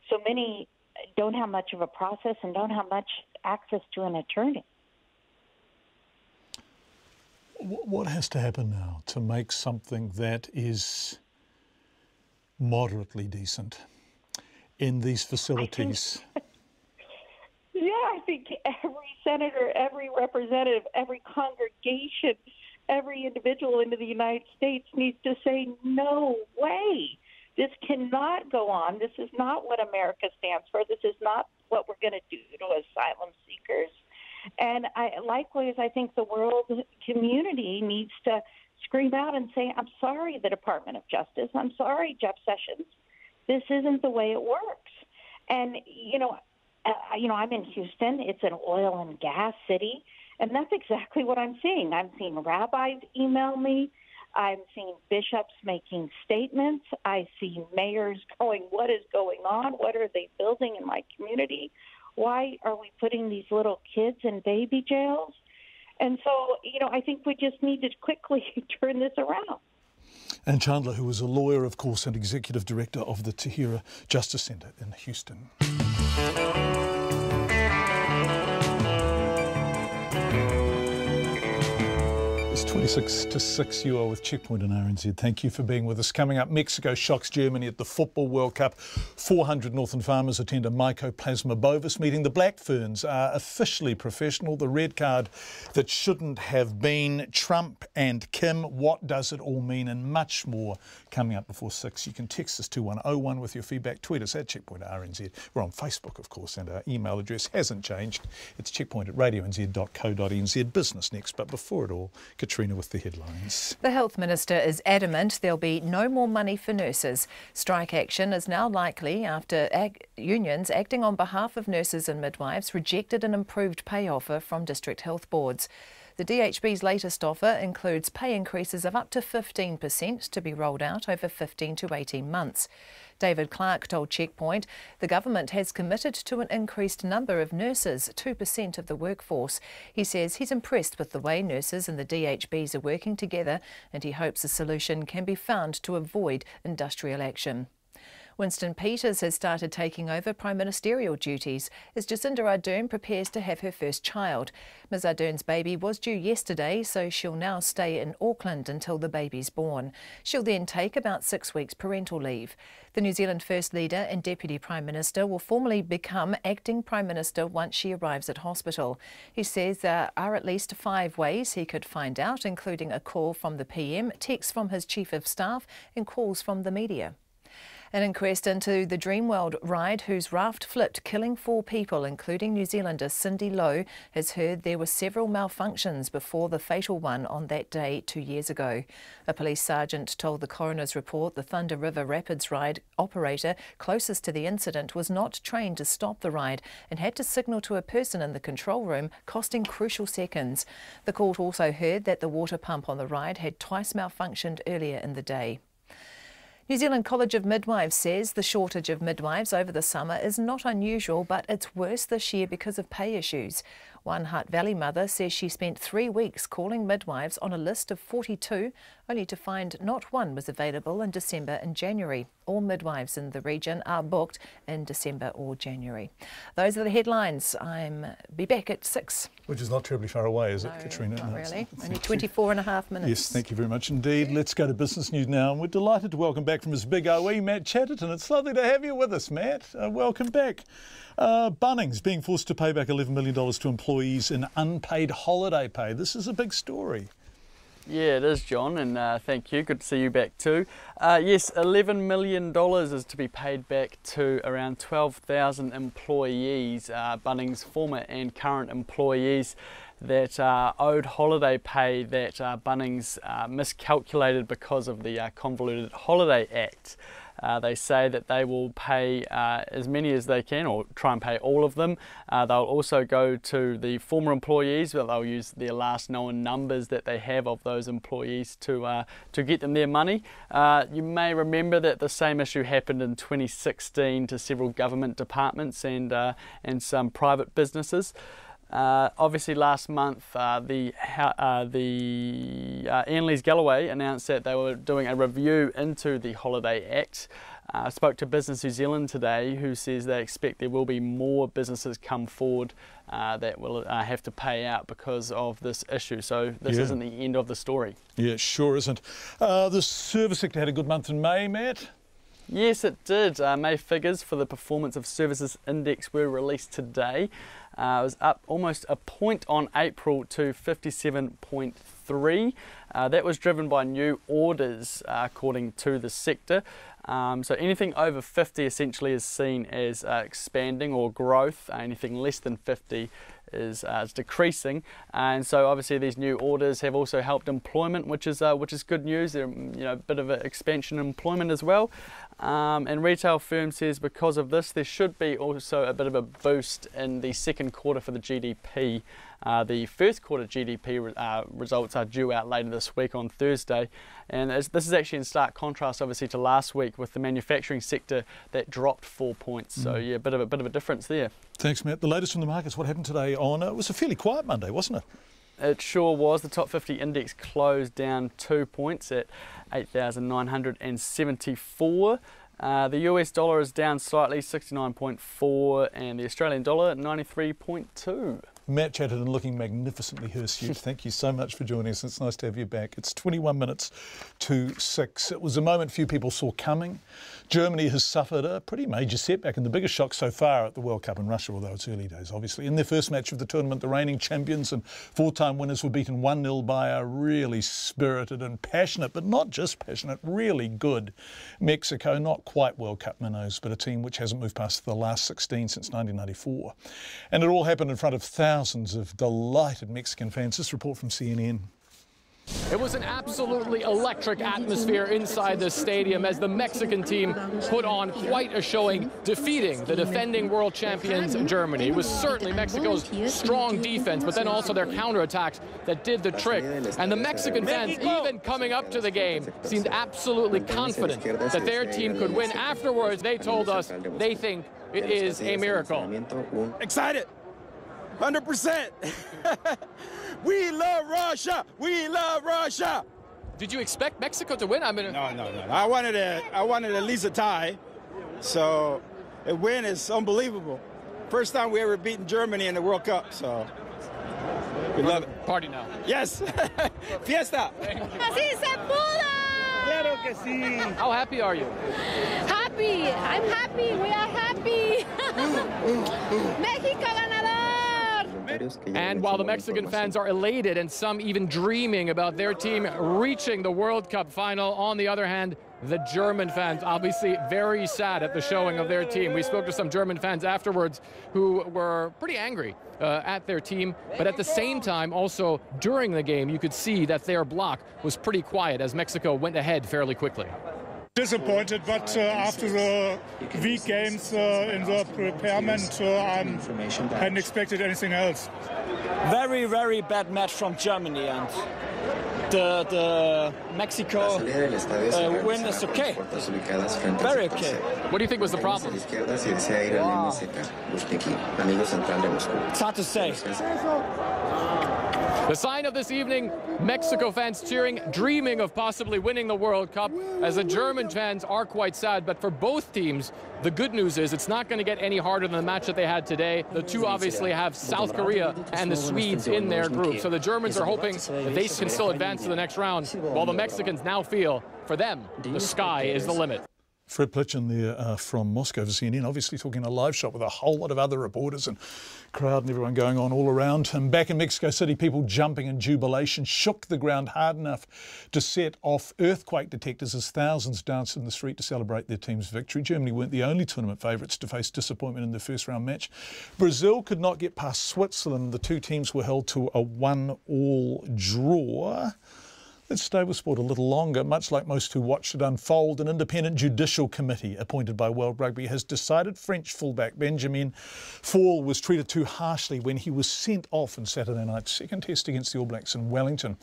So many don't have much of a process and don't have much access to an attorney. What has to happen now to make something that is moderately decent in these facilities? I think every senator, every representative, every congregation, every individual in the United States needs to say, no way. This cannot go on. This is not what America stands for. This is not what we're going to do to asylum seekers. And likewise, I think the world community needs to scream out and say, I'm sorry, the Department of Justice. I'm sorry, Jeff Sessions. This isn't the way it works. And, I'm in Houston. It's an oil and gas city, and that's exactly what I'm seeing. I'm seeing rabbis email me. I'm seeing bishops making statements. I see mayors going, what is going on? What are they building in my community? Why are we putting these little kids in baby jails? And so, I think we just need to quickly turn this around. And Chandler, who is a lawyer, of course, and executive director of the Tahira Justice Centre in Houston. It's 20 26 to 6, you are with Checkpoint in RNZ. Thank you for being with us. Coming up, Mexico shocks Germany at the Football World Cup. 400 northern farmers attend a mycoplasma bovis meeting. The Black Ferns are officially professional. The red card that shouldn't have been. Trump and Kim, what does it all mean? And much more coming up before 6. You can text us 2101 with your feedback. Tweet us at Checkpoint RNZ. We're on Facebook, of course, and our email address hasn't changed. It's checkpoint@radionz.co.nz. Business next, but before it all, Katrina with the headlines. The Health Minister is adamant there'll be no more money for nurses. Strike action is now likely after unions acting on behalf of nurses and midwives rejected an improved pay offer from district health boards. The DHB's latest offer includes pay increases of up to 15% to be rolled out over 15 to 18 months. David Clark told Checkpoint the government has committed to an increased number of nurses, 2% of the workforce. He says he's impressed with the way nurses and the DHBs are working together, and he hopes a solution can be found to avoid industrial action. Winston Peters has started taking over prime ministerial duties as Jacinda Ardern prepares to have her first child. Ms Ardern's baby was due yesterday, so she'll now stay in Auckland until the baby's born. She'll then take about 6 weeks parental leave. The New Zealand First Leader and Deputy Prime Minister will formally become Acting Prime Minister once she arrives at hospital. He says there are at least 5 ways he could find out, including a call from the PM, texts from his Chief of Staff and calls from the media. An inquest into the Dreamworld ride, whose raft flipped, killing 4 people, including New Zealander Cindy Lowe, has heard there were several malfunctions before the fatal one on that day 2 years ago. A police sergeant told the coroner's report the Thunder River Rapids ride operator closest to the incident was not trained to stop the ride and had to signal to a person in the control room, costing crucial seconds. The court also heard that the water pump on the ride had twice malfunctioned earlier in the day. New Zealand College of Midwives says the shortage of midwives over the summer is not unusual, but it's worse this year because of pay issues. One Hutt Valley mother says she spent 3 weeks calling midwives on a list of 42, only to find not one was available in December and January. All midwives in the region are booked in December or January. Those are the headlines. Be back at 6. Which is not terribly far away, is it, No, Katrina? not No, really. Only 24 and a half minutes. Yes, thank you very much indeed. Let's go to business news now. And we're delighted to welcome back from his big OE, Matt Chatterton. It's lovely to have you with us, Matt. Welcome back. Bunnings being forced to pay back $11 million to employees in unpaid holiday pay. This is a big story. Yeah, it is, John, and thank you. Good to see you back too. Yes, $11 million is to be paid back to around 12,000 employees, Bunnings' former and current employees that owed holiday pay that Bunnings miscalculated because of the Convoluted Holiday Act. They say that they will pay as many as they can, or try and pay all of them. They'll also go to the former employees, but they'll use their last known numbers that they have of those employees to get them their money. You may remember that the same issue happened in 2016 to several government departments and some private businesses. Obviously last month Ian Lees-Galloway announced that they were doing a review into the Holiday Act. I spoke to Business New Zealand today, who says they expect there will be more businesses come forward that will have to pay out because of this issue. So this isn't the end of the story. Yeah, it sure isn't. The service sector had a good month in May, Matt. Yes, it did. May figures for the Performance of Services Index were released today. It was up almost a point on April to 57.3. That was driven by new orders, according to the sector. So anything over 50 essentially is seen as expanding or growth. Anything less than 50 is decreasing, and so obviously these new orders have also helped employment, which is good news. There, a bit of an expansion in employment as well. And retail firm says because of this, there should be also a bit of a boost in the second quarter for the GDP. The first quarter GDP results are due out later this week on Thursday, and this is actually in stark contrast, obviously, to last week with the manufacturing sector that dropped 4 points. So yeah, a bit of a difference there. Thanks, Matt. The latest from the markets. What happened today on? It was a fairly quiet Monday, wasn't it? It sure was. The top 50 index closed down 2 points at 8,974. The US dollar is down slightly, 69.4, and the Australian dollar at 93.2. match at it and looking magnificently hirsute. Thank you so much for joining us. It's nice to have you back. It's 21 minutes to 6. It was a moment few people saw coming. Germany has suffered a pretty major setback and the biggest shock so far at the World Cup in Russia, although it's early days, obviously. In their first match of the tournament, the reigning champions and four-time winners were beaten 1-0 by a really spirited and passionate, but not just passionate, really good Mexico. Not quite World Cup minnows, but a team which hasn't moved past the last 16 since 1994. And it all happened in front of thousands of delighted Mexican fans. This report from CNN. It was an absolutely electric atmosphere inside the stadium as the Mexican team put on quite a showing, defeating the defending world champions Germany. It was certainly Mexico's strong defense, but then also their counterattacks that did the trick. And the Mexican fans, even coming up to the game, seemed absolutely confident that their team could win. Afterwards, they told us they think it is a miracle. Excited, 100%. We love Russia! We love Russia! Did you expect Mexico to win? I mean, no. I wanted at least a tie. So a win is unbelievable. First time we ever beaten Germany in the World Cup. So we love it. Party now. Yes. Fiesta. Así se pudo. Claro que sí. How happy are you? Happy. I'm happy. We are happy. México ganador. And while the Mexican fans are elated and some even dreaming about their team reaching the World Cup final, on the other hand, the German fans obviously very sad at the showing of their team. We spoke to some German fans afterwards who were pretty angry at their team, but at the same time also during the game you could see that their block was pretty quiet as Mexico went ahead fairly quickly. Disappointed, but after the week games in the preparement, I hadn't expected anything else. Very, very bad match from Germany, and the Mexico win is okay. Very okay. What do you think was the problem? Wow. It's hard to say. The sign of this evening, Mexico fans cheering, dreaming of possibly winning the World Cup, as the German fans are quite sad. But for both teams, the good news is it's not going to get any harder than the match that they had today. The two obviously have South Korea and the Swedes in their group. So the Germans are hoping that they can still advance to the next round, while the Mexicans now feel, for them, the sky is the limit. Fred Plitchin there from Moscow for CNN, obviously talking a live shot with a whole lot of other reporters and crowd and everyone going on all around. And back in Mexico City, people jumping in jubilation shook the ground hard enough to set off earthquake detectors as thousands danced in the street to celebrate their team's victory. Germany weren't the only tournament favourites to face disappointment in the first round match. Brazil could not get past Switzerland. The two teams were held to a 1-1 draw. Let's stay with sport a little longer. Much like most who watched it unfold, an independent judicial committee appointed by World Rugby has decided French fullback Benjamin Fall was treated too harshly when he was sent off in Saturday night's second test against the All Blacks in Wellington.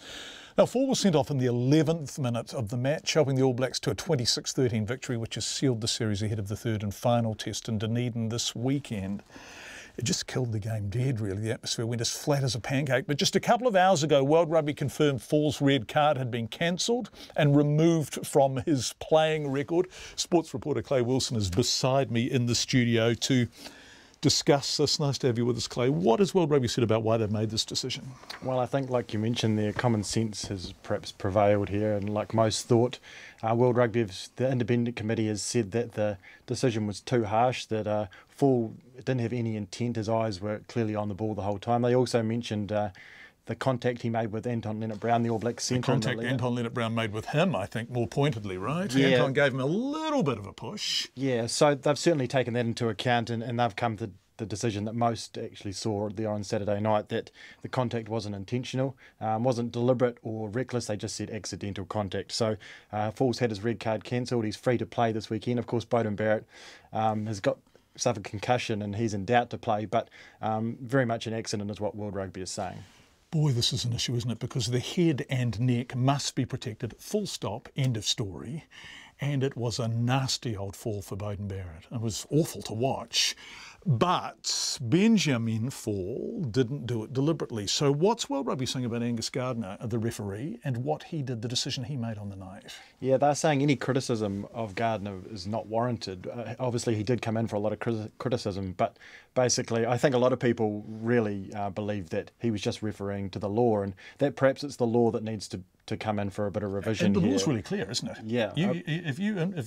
Now, Fall was sent off in the 11th minute of the match, helping the All Blacks to a 26-13 victory, which has sealed the series ahead of the third and final test in Dunedin this weekend. It just killed the game dead, really. The atmosphere went as flat as a pancake. But just a couple of hours ago, World Rugby confirmed Fall's red card had been cancelled and removed from his playing record. Sports reporter Clay Wilson is beside me in the studio to discuss this. Nice to have you with us, Clay. What has World Rugby said about why they've made this decision? Well, I think, like you mentioned there, common sense has perhaps prevailed here, and like most thought, World Rugby, the independent committee, has said that the decision was too harsh, that Fall didn't have any intent. His eyes were clearly on the ball the whole time. They also mentioned the contact he made with Anton Leonard-Brown, the All Black centre. The contact Anton Leonard-Brown made with him, I think, more pointedly, right? Yeah. Anton gave him a little bit of a push. Yeah, so they've certainly taken that into account, and they've come to the decision that most actually saw there on Saturday night, that the contact wasn't intentional, wasn't deliberate or reckless. They just said accidental contact. So Fall's had his red card cancelled. He's free to play this weekend. Of course, Beauden Barrett has suffered concussion and he's in doubt to play, but very much an accident is what World Rugby is saying. Boy, this is an issue, isn't it? Because the head and neck must be protected, full stop, end of story. And it was a nasty old fall for Beauden Barrett. It was awful to watch. But Benjamin Fall didn't do it deliberately. So what's World Rugby saying about Angus Gardner, the referee, and what he did, the decision he made on the night? Yeah, they're saying any criticism of Gardner is not warranted. Obviously, he did come in for a lot of criticism, but basically, I think a lot of people really believe that he was just refereeing to the law, and that perhaps it's the law that needs to come in for a bit of revision. And the here. law's really clear, isn't it? Yeah. If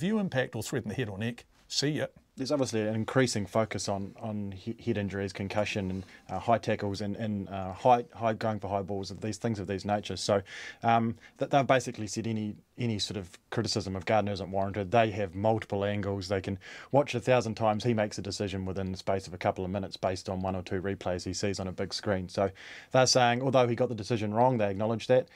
you impact or threaten the head or neck, see it. There's obviously an increasing focus on head injuries, concussion, and high tackles, and high going for high balls, these things of these natures. So that they've basically said any sort of criticism of Gardner isn't warranted. They have multiple angles. They can watch 1,000 times. He makes a decision within the space of a couple of minutes based on 1 or 2 replays he sees on a big screen. So they're saying, although he got the decision wrong, they acknowledge that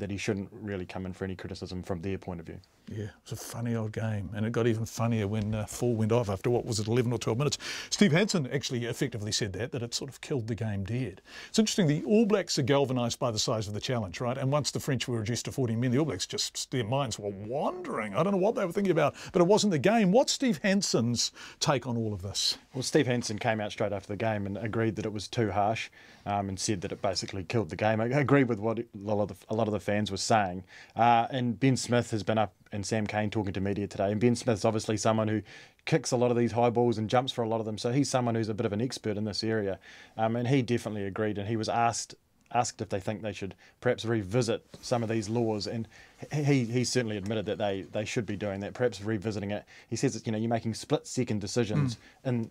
he shouldn't really come in for any criticism from their point of view. Yeah, it was a funny old game, and it got even funnier when Fall went off after, 11 or 12 minutes. Steve Hansen actually effectively said that it sort of killed the game dead. It's interesting, the All Blacks are galvanised by the size of the challenge, right? And once the French were reduced to 14 men, the All Blacks their minds were wandering. I don't know what they were thinking about, but it wasn't the game. What's Steve Hansen's take on all of this? Well, Steve Hansen came out straight after the game and agreed that it was too harsh, and said that it basically killed the game. I agree with what a lot of the fans were saying. And Ben Smith has been up, and Sam Cane talking to media today. And Ben Smith's obviously someone who kicks a lot of these high balls and jumps for a lot of them. So he's someone who's a bit of an expert in this area. And he definitely agreed. And he was asked if they think they should perhaps revisit some of these laws. And he certainly admitted that they should be doing that, perhaps revisiting it. He says that, you're making split-second decisions and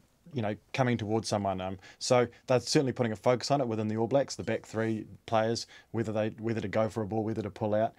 coming towards someone. So they're certainly putting a focus on it within the All Blacks, the back 3 players, whether to go for a ball, whether to pull out,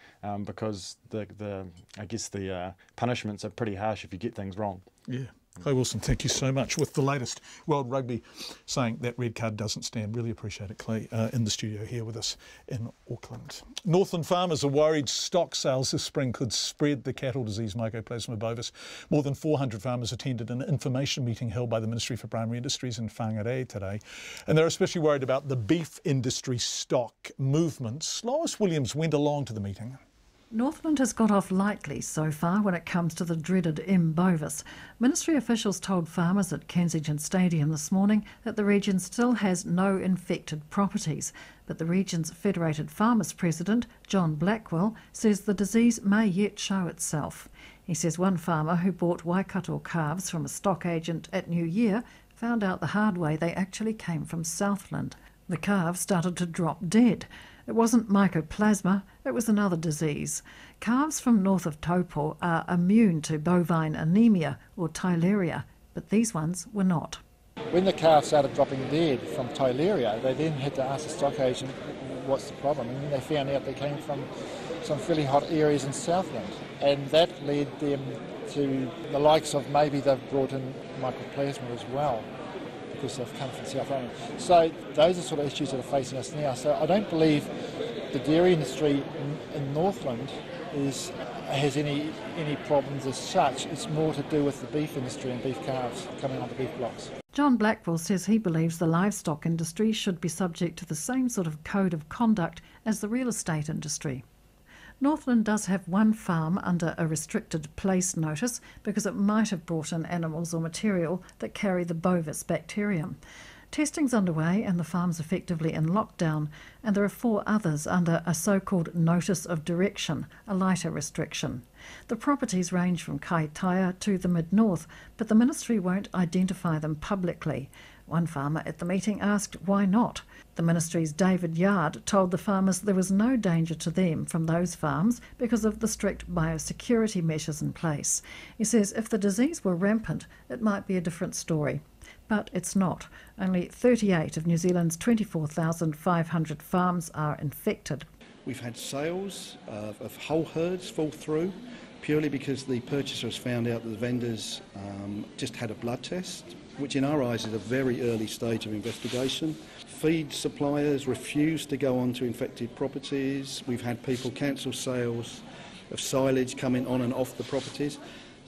because the punishments are pretty harsh if you get things wrong. Yeah. Clay Wilson, thank you so much. With the latest World Rugby saying that red card doesn't stand. Really appreciate it, Clay, in the studio here with us in Auckland. Northland farmers are worried stock sales this spring could spread the cattle disease mycoplasma bovis. More than 400 farmers attended an information meeting held by the Ministry for Primary Industries in Whangarei today. And they're especially worried about the beef industry stock movements. Lois Williams went along to the meeting. Northland has got off lightly so far when it comes to the dreaded M. bovis. Ministry officials told farmers at Kensington Stadium this morning that the region still has no infected properties, but the region's Federated Farmers President, John Blackwell, says the disease may yet show itself. He says one farmer who bought Waikato calves from a stock agent at New Year found out the hard way they actually came from Southland. The calves started to drop dead. It wasn't mycoplasma, it was another disease. Calves from north of Taupo are immune to bovine anemia or tularemia, but these ones were not. When the calves started dropping dead from tularemia, they then had to ask the stock agent what's the problem, and then they found out they came from some fairly hot areas in Southland, and that led them to the likes of maybe they've brought in mycoplasma as well, because they've come from South Island. So those are sort of issues that are facing us now. So I don't believe the dairy industry in Northland has any problems as such. It's more to do with the beef industry and beef calves coming onto beef blocks. John Blackwell says he believes the livestock industry should be subject to the same sort of code of conduct as the real estate industry. Northland does have one farm under a restricted place notice because it might have brought in animals or material that carry the bovis bacterium. Testing's underway and the farm's effectively in lockdown, and there are 4 others under a so-called notice of direction, a lighter restriction. The properties range from Kaitaia to the mid-north, but the ministry won't identify them publicly. One farmer at the meeting asked why not. The ministry's David Yard told the farmers there was no danger to them from those farms because of the strict biosecurity measures in place. He says if the disease were rampant, it might be a different story. But it's not. Only 38 of New Zealand's 24,500 farms are infected. We've had sales of whole herds fall through purely because the purchasers found out that the vendors just had a blood test, which in our eyes is a very early stage of investigation. Feed suppliers refused to go on to infected properties. We've had people cancel sales of silage coming on and off the properties.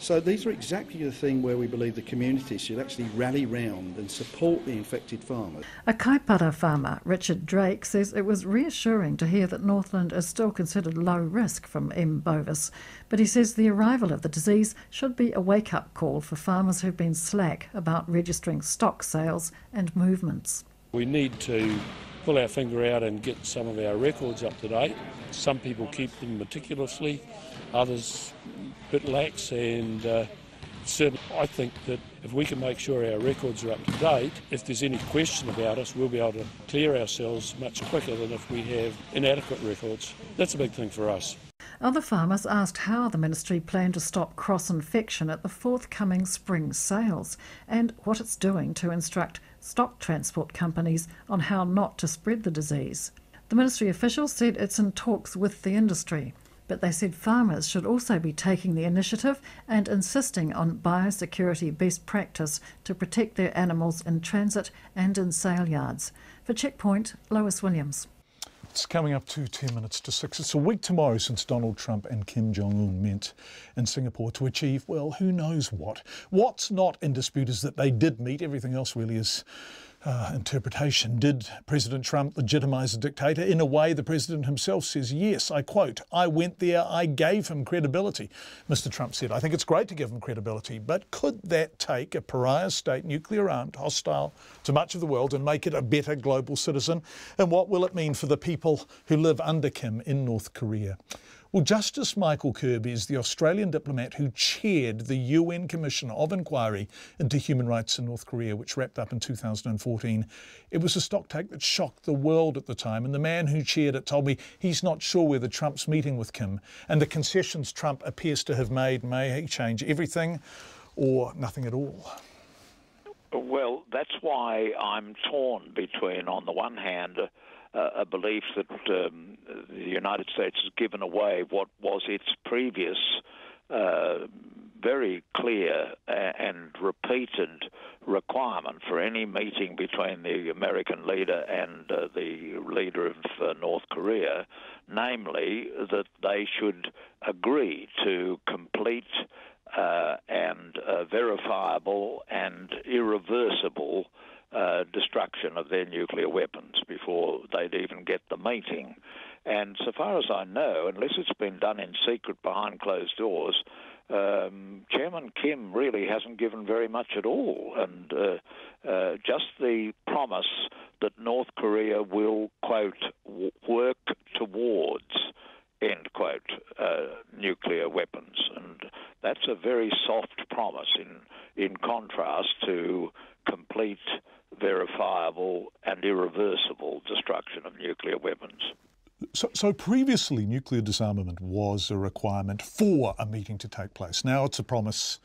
So these are exactly the thing where we believe the community should actually rally round and support the infected farmers. A Kaipara farmer, Richard Drake, says it was reassuring to hear that Northland is still considered low risk from M. bovis, but he says the arrival of the disease should be a wake-up call for farmers who've been slack about registering stock sales and movements. We need to pull our finger out and get some of our records up to date. Some people keep them meticulously, others a bit lax, and certainly I think that if we can make sure our records are up to date, if there's any question about us, we'll be able to clear ourselves much quicker than if we have inadequate records. That's a big thing for us. Other farmers asked how the ministry planned to stop cross-infection at the forthcoming spring sales and what it's doing to instruct stock transport companies on how not to spread the disease. The ministry officials said it's in talks with the industry, but they said farmers should also be taking the initiative and insisting on biosecurity best practice to protect their animals in transit and in sale yards. For Checkpoint, Lois Williams. It's coming up to 10 minutes to 6. It's a week tomorrow since Donald Trump and Kim Jong-un met in Singapore to achieve, well, who knows what. What's not in dispute is that they did meet. Everything else really is interpretation. Did President Trump legitimise a dictator? In a way, the president himself says, yes, I quote, I went there, I gave him credibility. Mr. Trump said, I think it's great to give him credibility, but could that take a pariah state, nuclear armed, hostile to much of the world, and make it a better global citizen? And what will it mean for the people who live under Kim in North Korea? Well, Justice Michael Kirby is the Australian diplomat who chaired the UN Commission of Inquiry into Human Rights in North Korea, which wrapped up in 2014. It was a stocktake that shocked the world at the time, and the man who chaired it told me he's not sure whether Trump's meeting with Kim and the concessions Trump appears to have made may change everything or nothing at all. Well, that's why I'm torn between, on the one hand, a belief that the United States has given away what was its previous very clear and repeated requirement for any meeting between the American leader and the leader of North Korea, namely that they should agree to complete and verifiable and irreversible destruction of their nuclear weapons before they'd even get the meeting. And so far as I know, unless it's been done in secret behind closed doors, Chairman Kim really hasn't given very much at all. And just the promise that North Korea will, quote, work towards, end quote, nuclear weapons. And that's a very soft promise in contrast to complete, verifiable and irreversible destruction of nuclear weapons. So previously, nuclear disarmament was a requirement for a meeting to take place. Now it's a promise,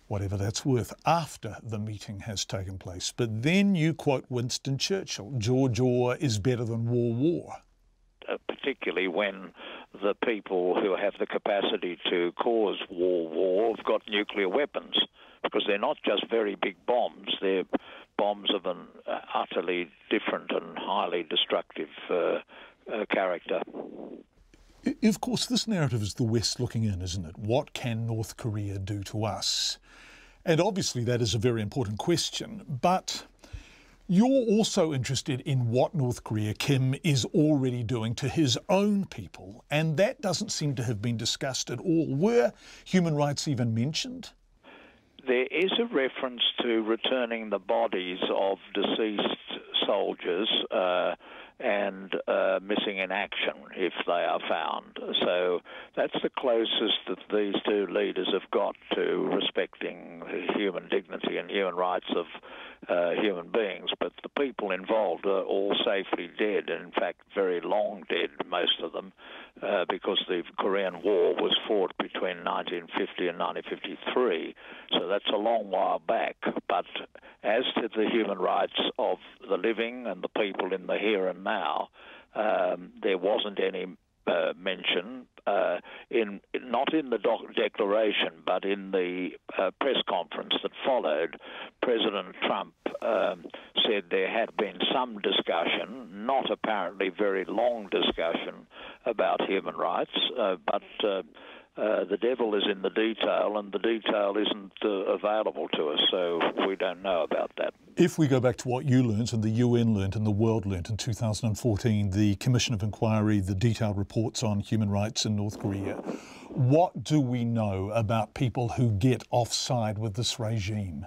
whatever that's worth, after the meeting has taken place. But then you quote Winston Churchill, jaw is better than war. Particularly when the people who have the capacity to cause war have got nuclear weapons, because they're not just very big bombs, they're bombs of an utterly different and highly destructive character. Of course, this narrative is the West looking in, isn't it? What can North Korea do to us? And obviously that is a very important question, but you're also interested in what North Korea, Kim, is already doing to his own people, and that doesn't seem to have been discussed at all. Were human rights even mentioned? There is a reference to returning the bodies of deceased soldiers and missing in action if they are found. So that's the closest that these two leaders have got to respecting human dignity and human rights of human beings. But the people involved are all safely dead, and in fact very long dead, most of them, because the Korean War was fought between 1950 and 1953. So that's a long while back. But as to the human rights of the living and the people in the here and now, there wasn't any mention not in the declaration, but in the press conference that followed, President Trump said there had been some discussion, not apparently very long discussion, about human rights, but the devil is in the detail, and the detail isn't available to us, so we don't know about that. If we go back to what you learnt and the UN learnt and the world learnt in 2014, the Commission of Inquiry, the detailed reports on human rights in North Korea, what do we know about people who get offside with this regime?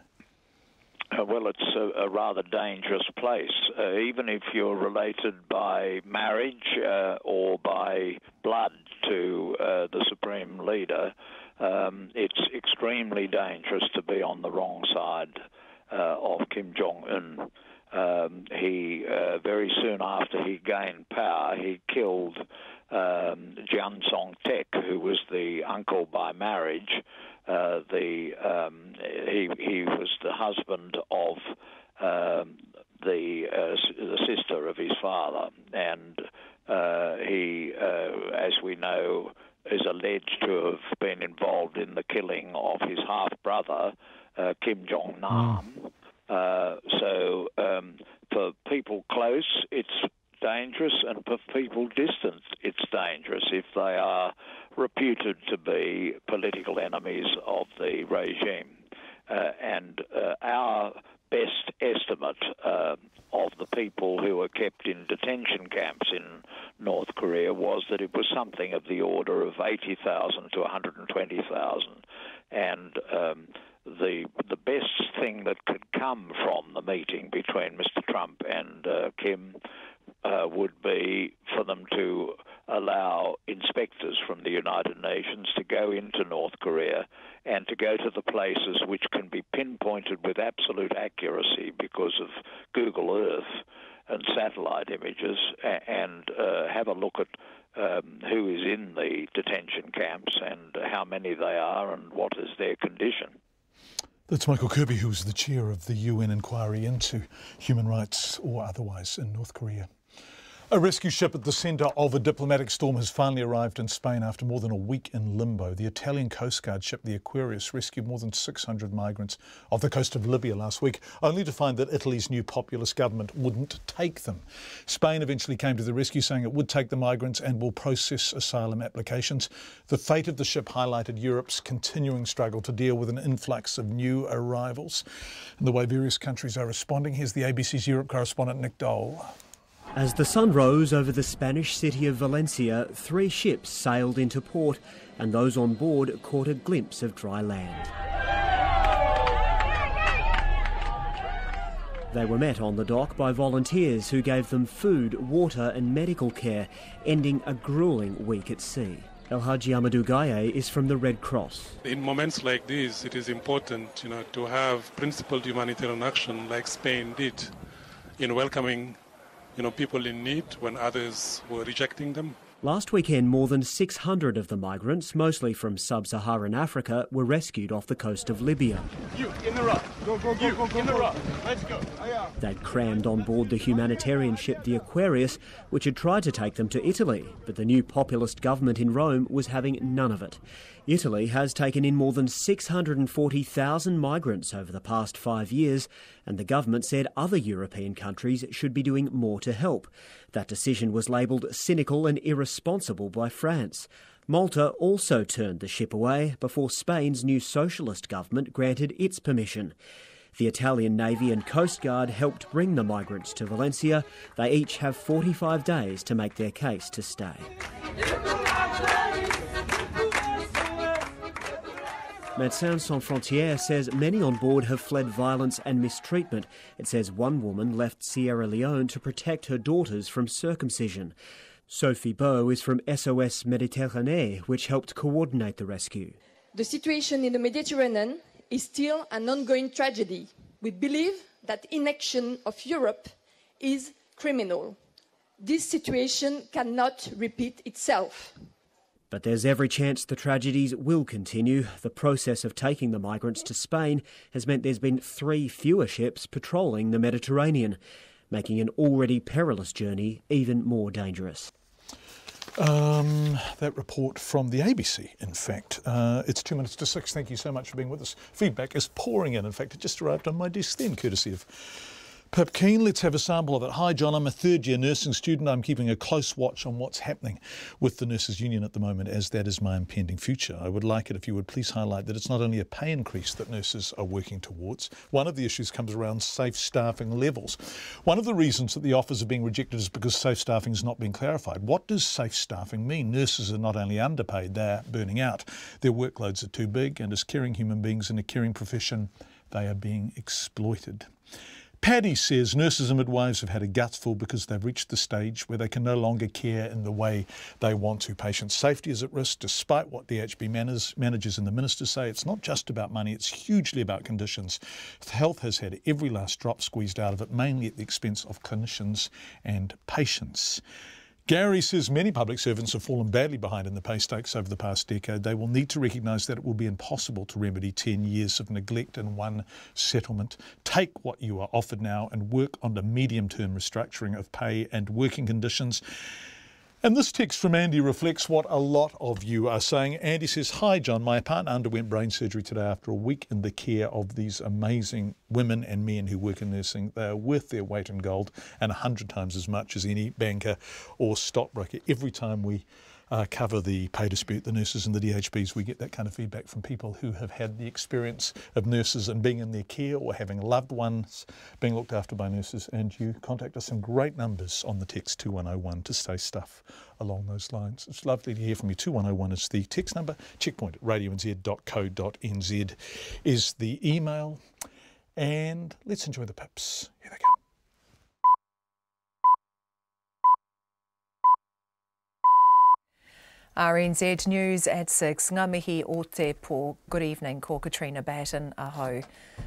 Well, it's a rather dangerous place. Even if you're related by marriage or by blood to the Supreme Leader, it's extremely dangerous to be on the wrong side of Kim Jong-un. He very soon after he gained power, he killed Jian Song-tek, who was the uncle by marriage. He was the husband of the sister of his father, and he, as we know, is alleged to have been involved in the killing of his half-brother, Kim Jong-nam. So for people close, it's dangerous, and for people distant, it's dangerous if they are reputed to be political enemies of the regime. And our best estimate of the people who were kept in detention camps in North Korea was that it was something of the order of 80,000 to 120,000. And the best thing that could come from the meeting between Mr. Trump and Kim would be for them to allow inspectors from the United Nations to go into North Korea and to go to the places which can be pinpointed with absolute accuracy because of Google Earth and satellite images, and have a look at who is in the detention camps and how many they are and what is their condition. That's Michael Kirby, who's the chair of the UN inquiry into human rights or otherwise in North Korea. A rescue ship at the centre of a diplomatic storm has finally arrived in Spain after more than a week in limbo. The Italian Coast Guard ship, the Aquarius, rescued more than 600 migrants off the coast of Libya last week, only to find that Italy's new populist government wouldn't take them. Spain eventually came to the rescue, saying it would take the migrants and will process asylum applications. The fate of the ship highlighted Europe's continuing struggle to deal with an influx of new arrivals. And the way various countries are responding, here's the ABC's Europe correspondent Nick Dole. As the sun rose over the Spanish city of Valencia, 3 ships sailed into port and those on board caught a glimpse of dry land. They were met on the dock by volunteers who gave them food, water and medical care, ending a gruelling week at sea. El Haji Amadou Gaye is from the Red Cross. In moments like this, it is important, to have principled humanitarian action like Spain did in welcoming people in need when others were rejecting them. Last weekend, more than 600 of the migrants, mostly from sub-Saharan Africa, were rescued off the coast of Libya. You, in the rock. Go, in the rock. Let's go. They'd crammed on board the humanitarian ship the Aquarius, which had tried to take them to Italy, but the new populist government in Rome was having none of it. Italy has taken in more than 640,000 migrants over the past 5 years, and the government said other European countries should be doing more to help. That decision was labelled cynical and irresponsible by France. Malta also turned the ship away before Spain's new socialist government granted its permission. The Italian Navy and Coast Guard helped bring the migrants to Valencia. They each have 45 days to make their case to stay. Médecins Sans Frontières says many on board have fled violence and mistreatment. It says one woman left Sierra Leone to protect her daughters from circumcision. Sophie Beau is from SOS Méditerranée, which helped coordinate the rescue. The situation in the Mediterranean is still an ongoing tragedy. We believe that inaction of Europe is criminal. This situation cannot repeat itself. But there's every chance the tragedies will continue. The process of taking the migrants to Spain has meant there's been 3 fewer ships patrolling the Mediterranean, making an already perilous journey even more dangerous. That report from the ABC, in fact. It's 2 minutes to 6. Thank you so much for being with us. Feedback is pouring in. In fact, it just arrived on my desk then, courtesy of Pip Keen. Let's have a sample of it. Hi, John. I'm a third-year nursing student. I'm keeping a close watch on what's happening with the Nurses Union at the moment, as that is my impending future. I would like it if you would please highlight that it's not only a pay increase that nurses are working towards. One of the issues comes around safe staffing levels. One of the reasons that the offers are being rejected is because safe staffing has not been clarified. What does safe staffing mean? Nurses are not only underpaid, they're burning out. Their workloads are too big, and as caring human beings in a caring profession, they are being exploited. Paddy says nurses and midwives have had a gutful because they've reached the stage where they can no longer care in the way they want to. Patient safety is at risk, despite what DHB managers and the ministers say. It's not just about money, it's hugely about conditions. Health has had every last drop squeezed out of it, mainly at the expense of clinicians and patients. Gary says many public servants have fallen badly behind in the pay stakes over the past decade. They will need to recognise that it will be impossible to remedy 10 years of neglect in one settlement. Take what you are offered now and work on the medium-term restructuring of pay and working conditions. And this text from Andy reflects what a lot of you are saying. Andy says, hi John, my partner underwent brain surgery today after a week in the care of these amazing women and men who work in nursing. They are worth their weight in gold and 100 times as much as any banker or stockbroker. Every time we cover the pay dispute, the nurses and the DHBs, we get that kind of feedback from people who have had the experience of nurses and being in their care or having loved ones being looked after by nurses. And you contact us in great numbers on the text 2101 to say stuff along those lines. It's lovely to hear from you. 2101 is the text number. checkpoint@radionz.co.nz is the email. And let's enjoy the pips. Here they come. RNZ News at 6. Ngā mihi o te pō. Good evening, ko Katrina Batten, aho.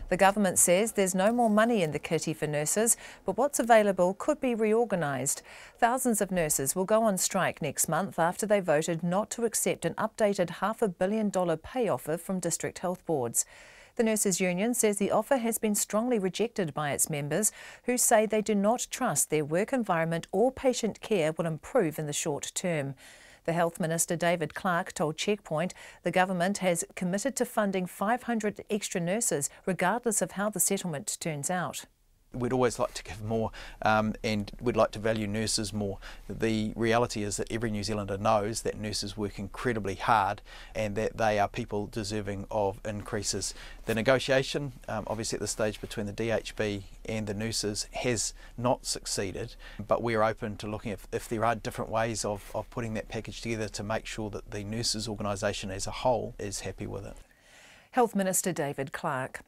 The government says there's no more money in the kitty for nurses, but what's available could be reorganised. Thousands of nurses will go on strike next month after they voted not to accept an updated $500 million pay offer from district health boards. The Nurses Union says the offer has been strongly rejected by its members, who say they do not trust their work environment or patient care will improve in the short term. The Health Minister David Clark told Checkpoint the government has committed to funding 500 extra nurses regardless of how the settlement turns out. We'd always like to give more and we'd like to value nurses more. The reality is that every New Zealander knows that nurses work incredibly hard and that they are people deserving of increases. The negotiation, obviously at this stage between the DHB and the nurses, has not succeeded, but we're open to looking if there are different ways of putting that package together to make sure that the nurses organisation as a whole is happy with it. Health Minister David Clark.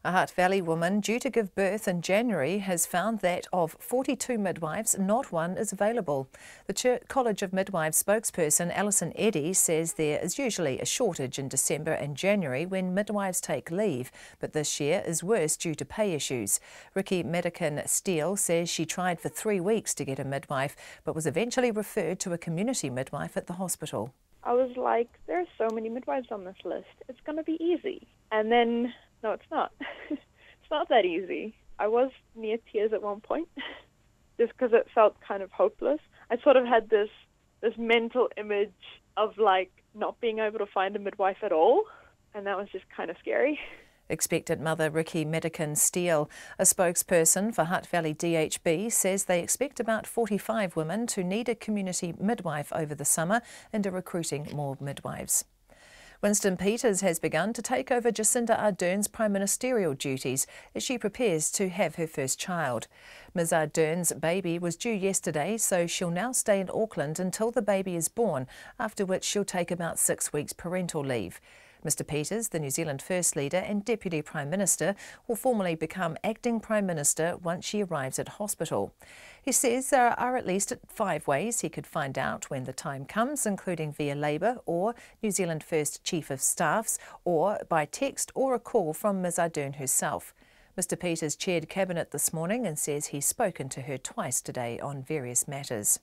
A Hutt Valley woman due to give birth in January has found that of 42 midwives, not one is available. The College of Midwives spokesperson Alison Eddy says there is usually a shortage in December and January when midwives take leave, but this year is worse due to pay issues. Ricky Medican-Steele says she tried for 3 weeks to get a midwife, but was eventually referred to a community midwife at the hospital. I was like, there are so many midwives on this list. It's going to be easy. And then, no, it's not. It's not that easy. I was near tears at one point, just because it felt kind of hopeless. I sort of had this mental image of like not being able to find a midwife at all, and that was just kind of scary. Expectant mother Ricky Medican-Steele, a spokesperson for Hutt Valley DHB, says they expect about 45 women to need a community midwife over the summer and are recruiting more midwives. Winston Peters has begun to take over Jacinda Ardern's prime ministerial duties as she prepares to have her first child. Ms Ardern's baby was due yesterday, so she'll now stay in Auckland until the baby is born, after which she'll take about 6 weeks parental leave. Mr Peters, the New Zealand First Leader and Deputy Prime Minister, will formally become Acting Prime Minister once she arrives at hospital. He says there are at least 5 ways he could find out when the time comes, including via Labour or New Zealand First Chief of Staffs, or by text or a call from Ms Ardern herself. Mr Peters chaired Cabinet this morning and says he's spoken to her twice today on various matters.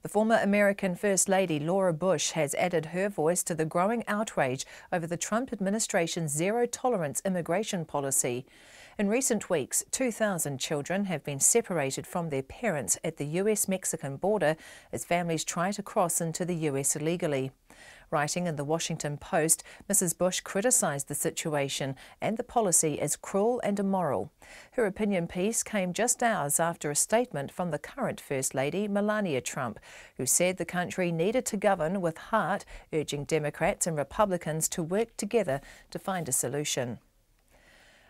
The former American First Lady Laura Bush has added her voice to the growing outrage over the Trump administration's zero-tolerance immigration policy. In recent weeks, 2,000 children have been separated from their parents at the US-Mexican border as families try to cross into the US illegally. Writing in the Washington Post, Mrs. Bush criticised the situation and the policy as cruel and immoral. Her opinion piece came just hours after a statement from the current First Lady, Melania Trump, who said the country needed to govern with heart, urging Democrats and Republicans to work together to find a solution.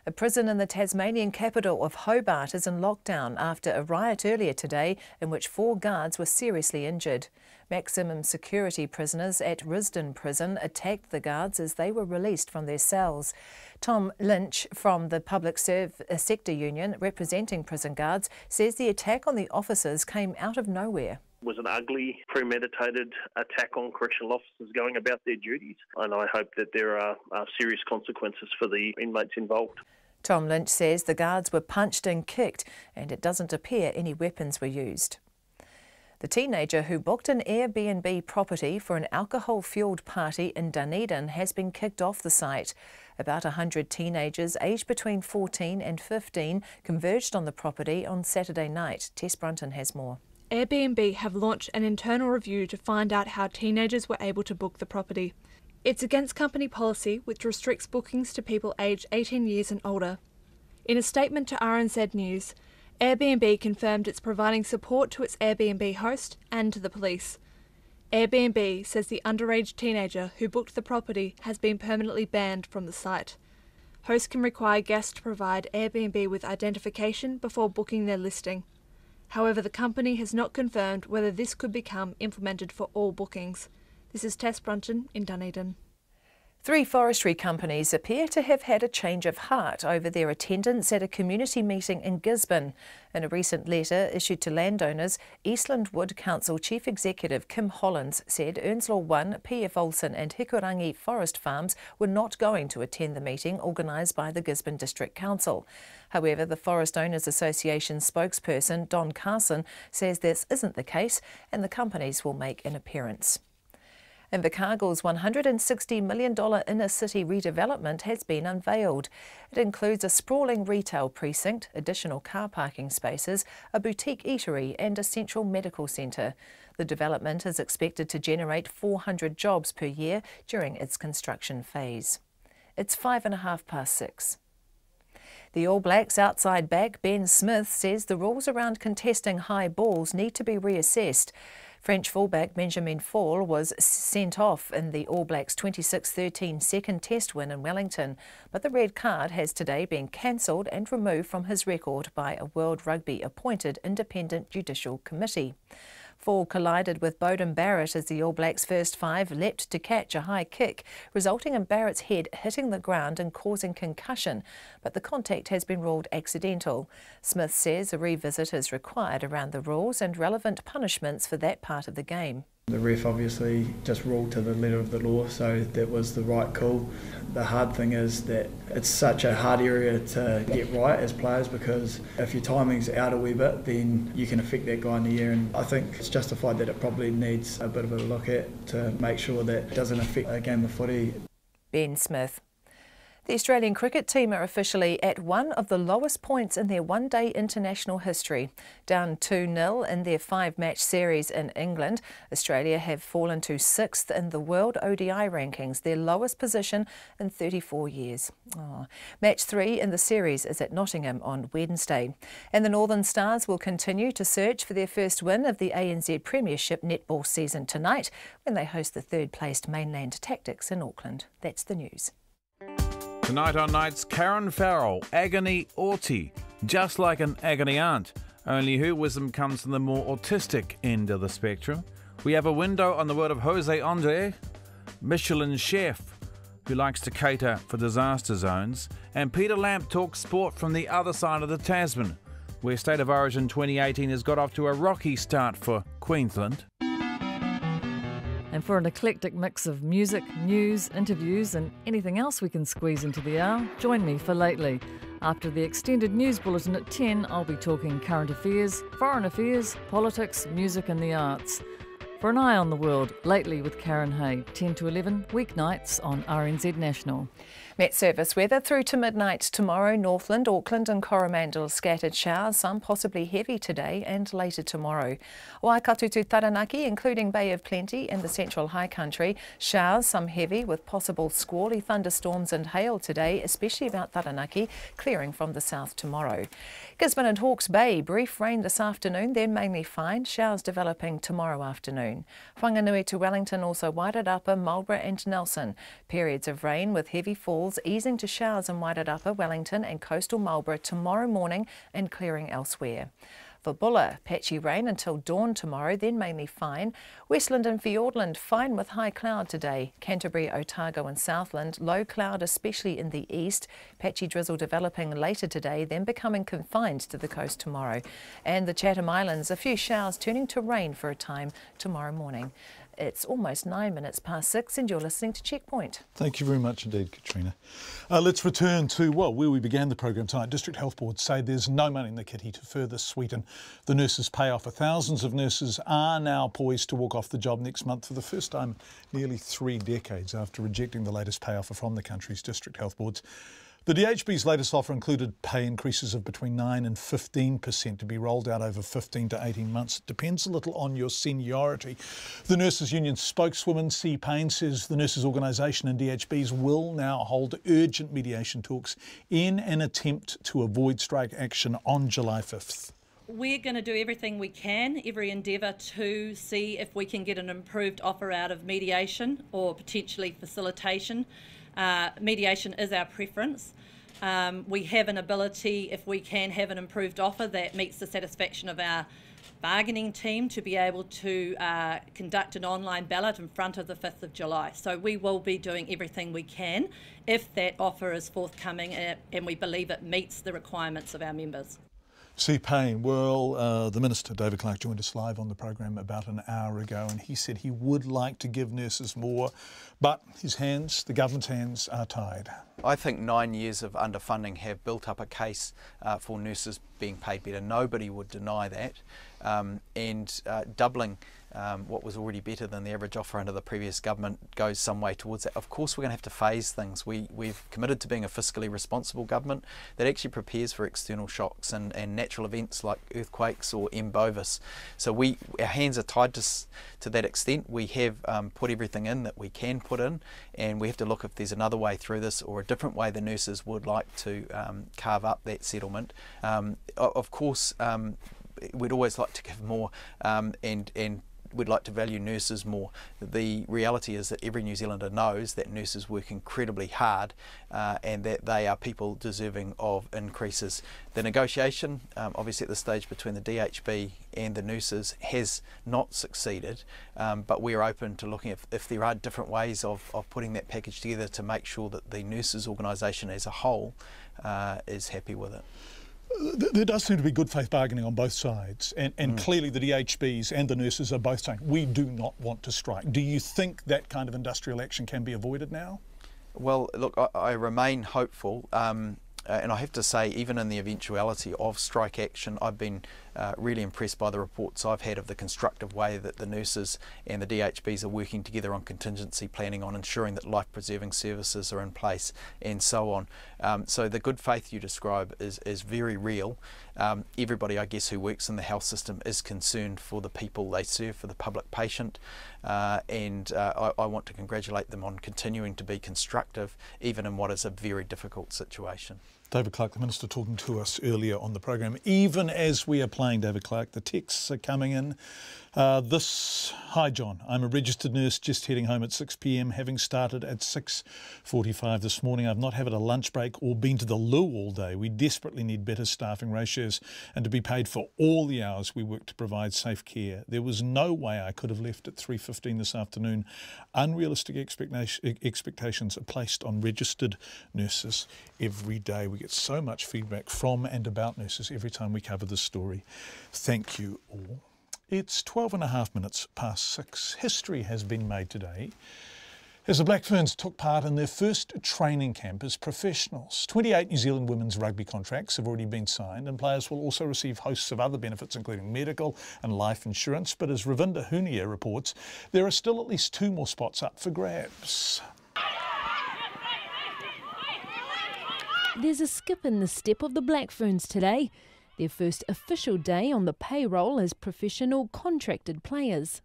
A prison in the Tasmanian capital of Hobart is in lockdown after a riot earlier today in which 4 guards were seriously injured. Maximum security prisoners at Risdon Prison attacked the guards as they were released from their cells. Tom Lynch from the Public Sector Union representing prison guards says the attack on the officers came out of nowhere. It was an ugly, premeditated attack on correctional officers going about their duties, and I hope that there are serious consequences for the inmates involved. Tom Lynch says the guards were punched and kicked, and it doesn't appear any weapons were used. The teenager who booked an Airbnb property for an alcohol-fuelled party in Dunedin has been kicked off the site. About 100 teenagers aged between 14 and 15 converged on the property on Saturday night. Tess Brunton has more. Airbnb have launched an internal review to find out how teenagers were able to book the property. It's against company policy, which restricts bookings to people aged 18 years and older. In a statement to RNZ News, Airbnb confirmed it's providing support to its Airbnb host and to the police. Airbnb says the underage teenager who booked the property has been permanently banned from the site. Hosts can require guests to provide Airbnb with identification before booking their listing. However, the company has not confirmed whether this could become implemented for all bookings. This is Tess Brunton in Dunedin. 3 forestry companies appear to have had a change of heart over their attendance at a community meeting in Gisborne. In a recent letter issued to landowners, Eastland Wood Council Chief Executive Kim Hollins said Earnslaw 1, P.F. Olsen and Hikurangi Forest Farms were not going to attend the meeting organised by the Gisborne District Council. However, the Forest Owners Association spokesperson Don Carson says this isn't the case and the companies will make an appearance. Invercargill's $160 million inner-city redevelopment has been unveiled. It includes a sprawling retail precinct, additional car parking spaces, a boutique eatery and a central medical centre. The development is expected to generate 400 jobs per year during its construction phase. It's 6:05. The All Blacks outside back Ben Smith says the rules around contesting high balls need to be reassessed. French fullback Benjamin Fall was sent off in the All Blacks' 26-13 second test win in Wellington, but the red card has today been cancelled and removed from his record by a World Rugby appointed independent judicial committee. Fall collided with Beauden Barrett as the All Blacks' first 5 leapt to catch a high kick, resulting in Barrett's head hitting the ground and causing concussion, but the contact has been ruled accidental. Smith says a revisit is required around the rules and relevant punishments for that part of the game. The ref obviously just ruled to the letter of the law, so that was the right call. The hard thing is that it's such a hard area to get right as players, because if your timing's out a wee bit, then you can affect that guy in the air, and I think it's justified that it probably needs a bit of a look at to make sure that it doesn't affect a game of footy. Ben Smith. The Australian cricket team are officially at one of the lowest points in their one-day international history. Down 2-0 in their 5-match series in England, Australia have fallen to 6th in the World ODI rankings, their lowest position in 34 years. Match 3 in the series is at Nottingham on Wednesday. And the Northern Stars will continue to search for their first win of the ANZ Premiership netball season tonight when they host the third-placed Mainland Tactics in Auckland. That's the news. Tonight on Nights, Karen Farrell, Agony Autie, just like an agony aunt, only her wisdom comes from the more autistic end of the spectrum. We have a window on the world of Jose Andre, Michelin chef who likes to cater for disaster zones, and Peter Lamp talks sport from the other side of the Tasman, where State of Origin 2018 has got off to a rocky start for Queensland. And for an eclectic mix of music, news, interviews and anything else we can squeeze into the hour, join me for Lately. After the extended news bulletin at 10, I'll be talking current affairs, foreign affairs, politics, music and the arts. for an eye on the world, lately with Karen Hay, 10 to 11, weeknights on RNZ National. Met Service weather through to midnight tomorrow. Northland, Auckland and Coromandel scattered showers, some possibly heavy today and later tomorrow. Waikato to Taranaki, including Bay of Plenty and the central high country. Showers, some heavy with possible squally thunderstorms and hail today, especially about Taranaki, clearing from the south tomorrow. Gisborne and Hawke's Bay, brief rain this afternoon, then mainly fine. Showers developing tomorrow afternoon. Whanganui to Wellington, also Wairarapa, Marlborough and Nelson. Periods of rain with heavy falls, easing to showers in Wairarapa, Wellington and coastal Marlborough tomorrow morning and clearing elsewhere. For Buller, patchy rain until dawn tomorrow, then mainly fine. Westland and Fiordland, fine with high cloud today. Canterbury, Otago and Southland, low cloud especially in the east. Patchy drizzle developing later today, then becoming confined to the coast tomorrow. And the Chatham Islands, a few showers turning to rain for a time tomorrow morning. It's almost 9 minutes past 6 and you're listening to Checkpoint. Thank you very much indeed, Katrina. Let's return to, where we began the programme tonight. District Health Boards say there's no money in the kitty to further sweeten the nurses' pay offer. Thousands of nurses are now poised to walk off the job next month for the first time in nearly 3 decades after rejecting the latest pay offer from the country's District Health Boards. The DHB's latest offer included pay increases of between 9 and 15% to be rolled out over 15 to 18 months. It depends a little on your seniority. The Nurses Union spokeswoman, C. Payne, says the nurses organisation and DHBs will now hold urgent mediation talks in an attempt to avoid strike action on July 5th. We're going to do everything we can, every endeavour to see if we can get an improved offer out of mediation or potentially facilitation. Mediation is our preference. We have an ability, if we can have an improved offer that meets the satisfaction of our bargaining team, to be able to conduct an online ballot in front of the 5th of July. So we will be doing everything we can if that offer is forthcoming and we believe it meets the requirements of our members. C. Payne, well, the Minister, David Clark, joined us live on the programme about an hour ago and he said he would like to give nurses more, but his hands, the government's hands, are tied. I think 9 years of underfunding have built up a case for nurses being paid better. Nobody would deny that. And doubling what was already better than the average offer under the previous government goes some way towards that. Of course we're going to have to phase things. We've committed to being a fiscally responsible government that actually prepares for external shocks and natural events like earthquakes or M. bovis. So our hands are tied to that extent. We have put everything in that we can put in, and we have to look if there's another way through this or a different way the nurses would like to carve up that settlement. Of course, we'd always like to give more and we'd like to value nurses more. The reality is that every New Zealander knows that nurses work incredibly hard and that they are people deserving of increases. The negotiation, obviously at this stage between the DHB and the nurses, has not succeeded, but we're open to looking if there are different ways of putting that package together to make sure that the nurses organisation as a whole is happy with it. There does seem to be good faith bargaining on both sides, and clearly the DHBs and the nurses are both saying we do not want to strike. Do you think that kind of industrial action can be avoided now? Well, look, I remain hopeful, and I have to say, even in the eventuality of strike action, I've been really impressed by the reports I've had of the constructive way that the nurses and the DHBs are working together on contingency planning, on ensuring that life-preserving services are in place and so on. So the good faith you describe is very real. Everybody, I guess, who works in the health system is concerned for the people they serve, for the public patient, and I want to congratulate them on continuing to be constructive, even in what is a very difficult situation. David Clark, the Minister, talking to us earlier on the program. Even as we are playing David Clark, the texts are coming in. Hi John, I'm a registered nurse just heading home at 6 p.m, having started at 6:45 this morning. I've not had a lunch break or been to the loo all day. We desperately need better staffing ratios and to be paid for all the hours we work to provide safe care. There was no way I could have left at 3:15 this afternoon. Unrealistic expectations are placed on registered nurses every day. We get so much feedback from and about nurses every time we cover this story. Thank you all. It's 12 and a half minutes past 6. History has been made today As the Black Ferns took part in their first training camp as professionals. 28 New Zealand women's rugby contracts have already been signed, and players will also receive hosts of other benefits including medical and life insurance. But as Ravinda Hunia reports, there are still at least 2 more spots up for grabs. There's a skip in the step of the Black Ferns today, their first official day on the payroll as professional contracted players.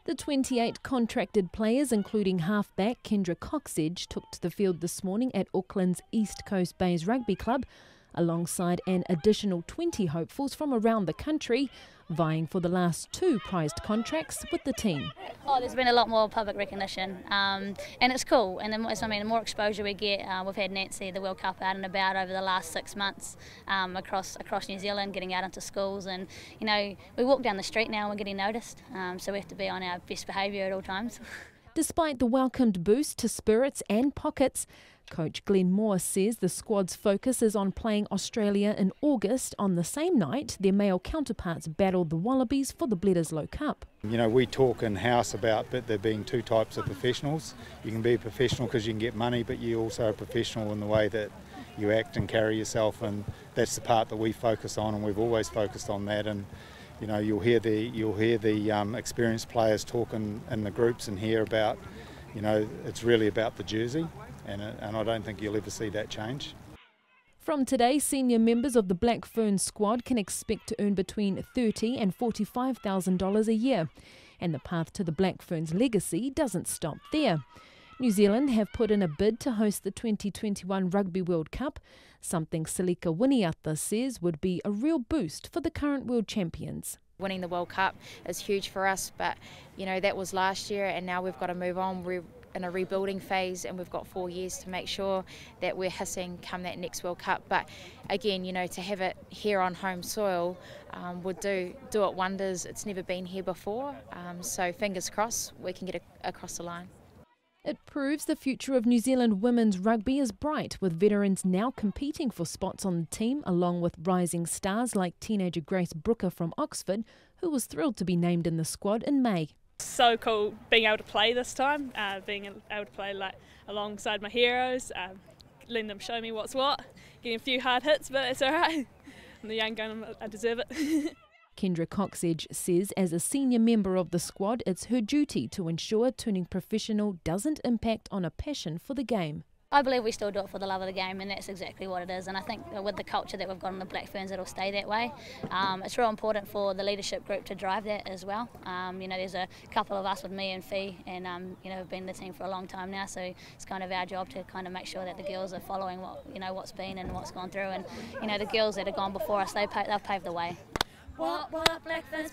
The 28 contracted players, including halfback Kendra Coxedge, took to the field this morning at Auckland's East Coast Bays Rugby Club, alongside an additional 20 hopefuls from around the country, vying for the last 2 prized contracts with the team. There's been a lot more public recognition, and it's cool. And the more exposure we get, we've had Nancy, the World Cup, out and about over the last 6 months across New Zealand, getting out into schools. And we walk down the street now and we're getting noticed, so we have to be on our best behaviour at all times. Despite the welcomed boost to spirits and pockets, Coach Glenn Moore says the squad's focus is on playing Australia in August. On the same night, their male counterparts battled the Wallabies for the Bledisloe Cup. We talk in-house about there being 2 types of professionals. You can be a professional because you can get money, but you're also a professional in the way that you act and carry yourself, and that's the part that we focus on, and we've always focused on that. And you'll hear the experienced players talking in the groups and hear about, it's really about the jersey. And I don't think you'll ever see that change. From today, senior members of the Black Ferns squad can expect to earn between $30,000 and $45,000 a year. And the path to the Black Ferns legacy doesn't stop there. New Zealand have put in a bid to host the 2021 Rugby World Cup, something Silika Winiata says would be a real boost for the current world champions. Winning the World Cup is huge for us, but that was last year, and now we've got to move on. We're in a rebuilding phase, and we've got 4 years to make sure that we're hissing come that next World Cup. But again, to have it here on home soil would do it wonders. It's never been here before, so fingers crossed we can get it across the line. It proves the future of New Zealand women's rugby is bright, with veterans now competing for spots on the team, along with rising stars like teenager Grace Brooker from Oxford, who was thrilled to be named in the squad in May. So cool being able to play this time, being able to play alongside my heroes, letting them show me what's what, getting a few hard hits, but it's alright. I'm the young gun, I deserve it. Kendra Coxedge says as a senior member of the squad, it's her duty to ensure turning professional doesn't impact on a passion for the game. I believe we still do it for the love of the game, and that's exactly what it is. And I think with the culture that we've got on the Black Ferns, it'll stay that way. It's real important for the leadership group to drive that as well. There's a couple of us with me and Fee, and we've been in the team for a long time now, so it's kind of our job to kind of make sure that the girls are following what's been and what's gone through. And the girls that have gone before us, they've paved the way. What, Black Ferns,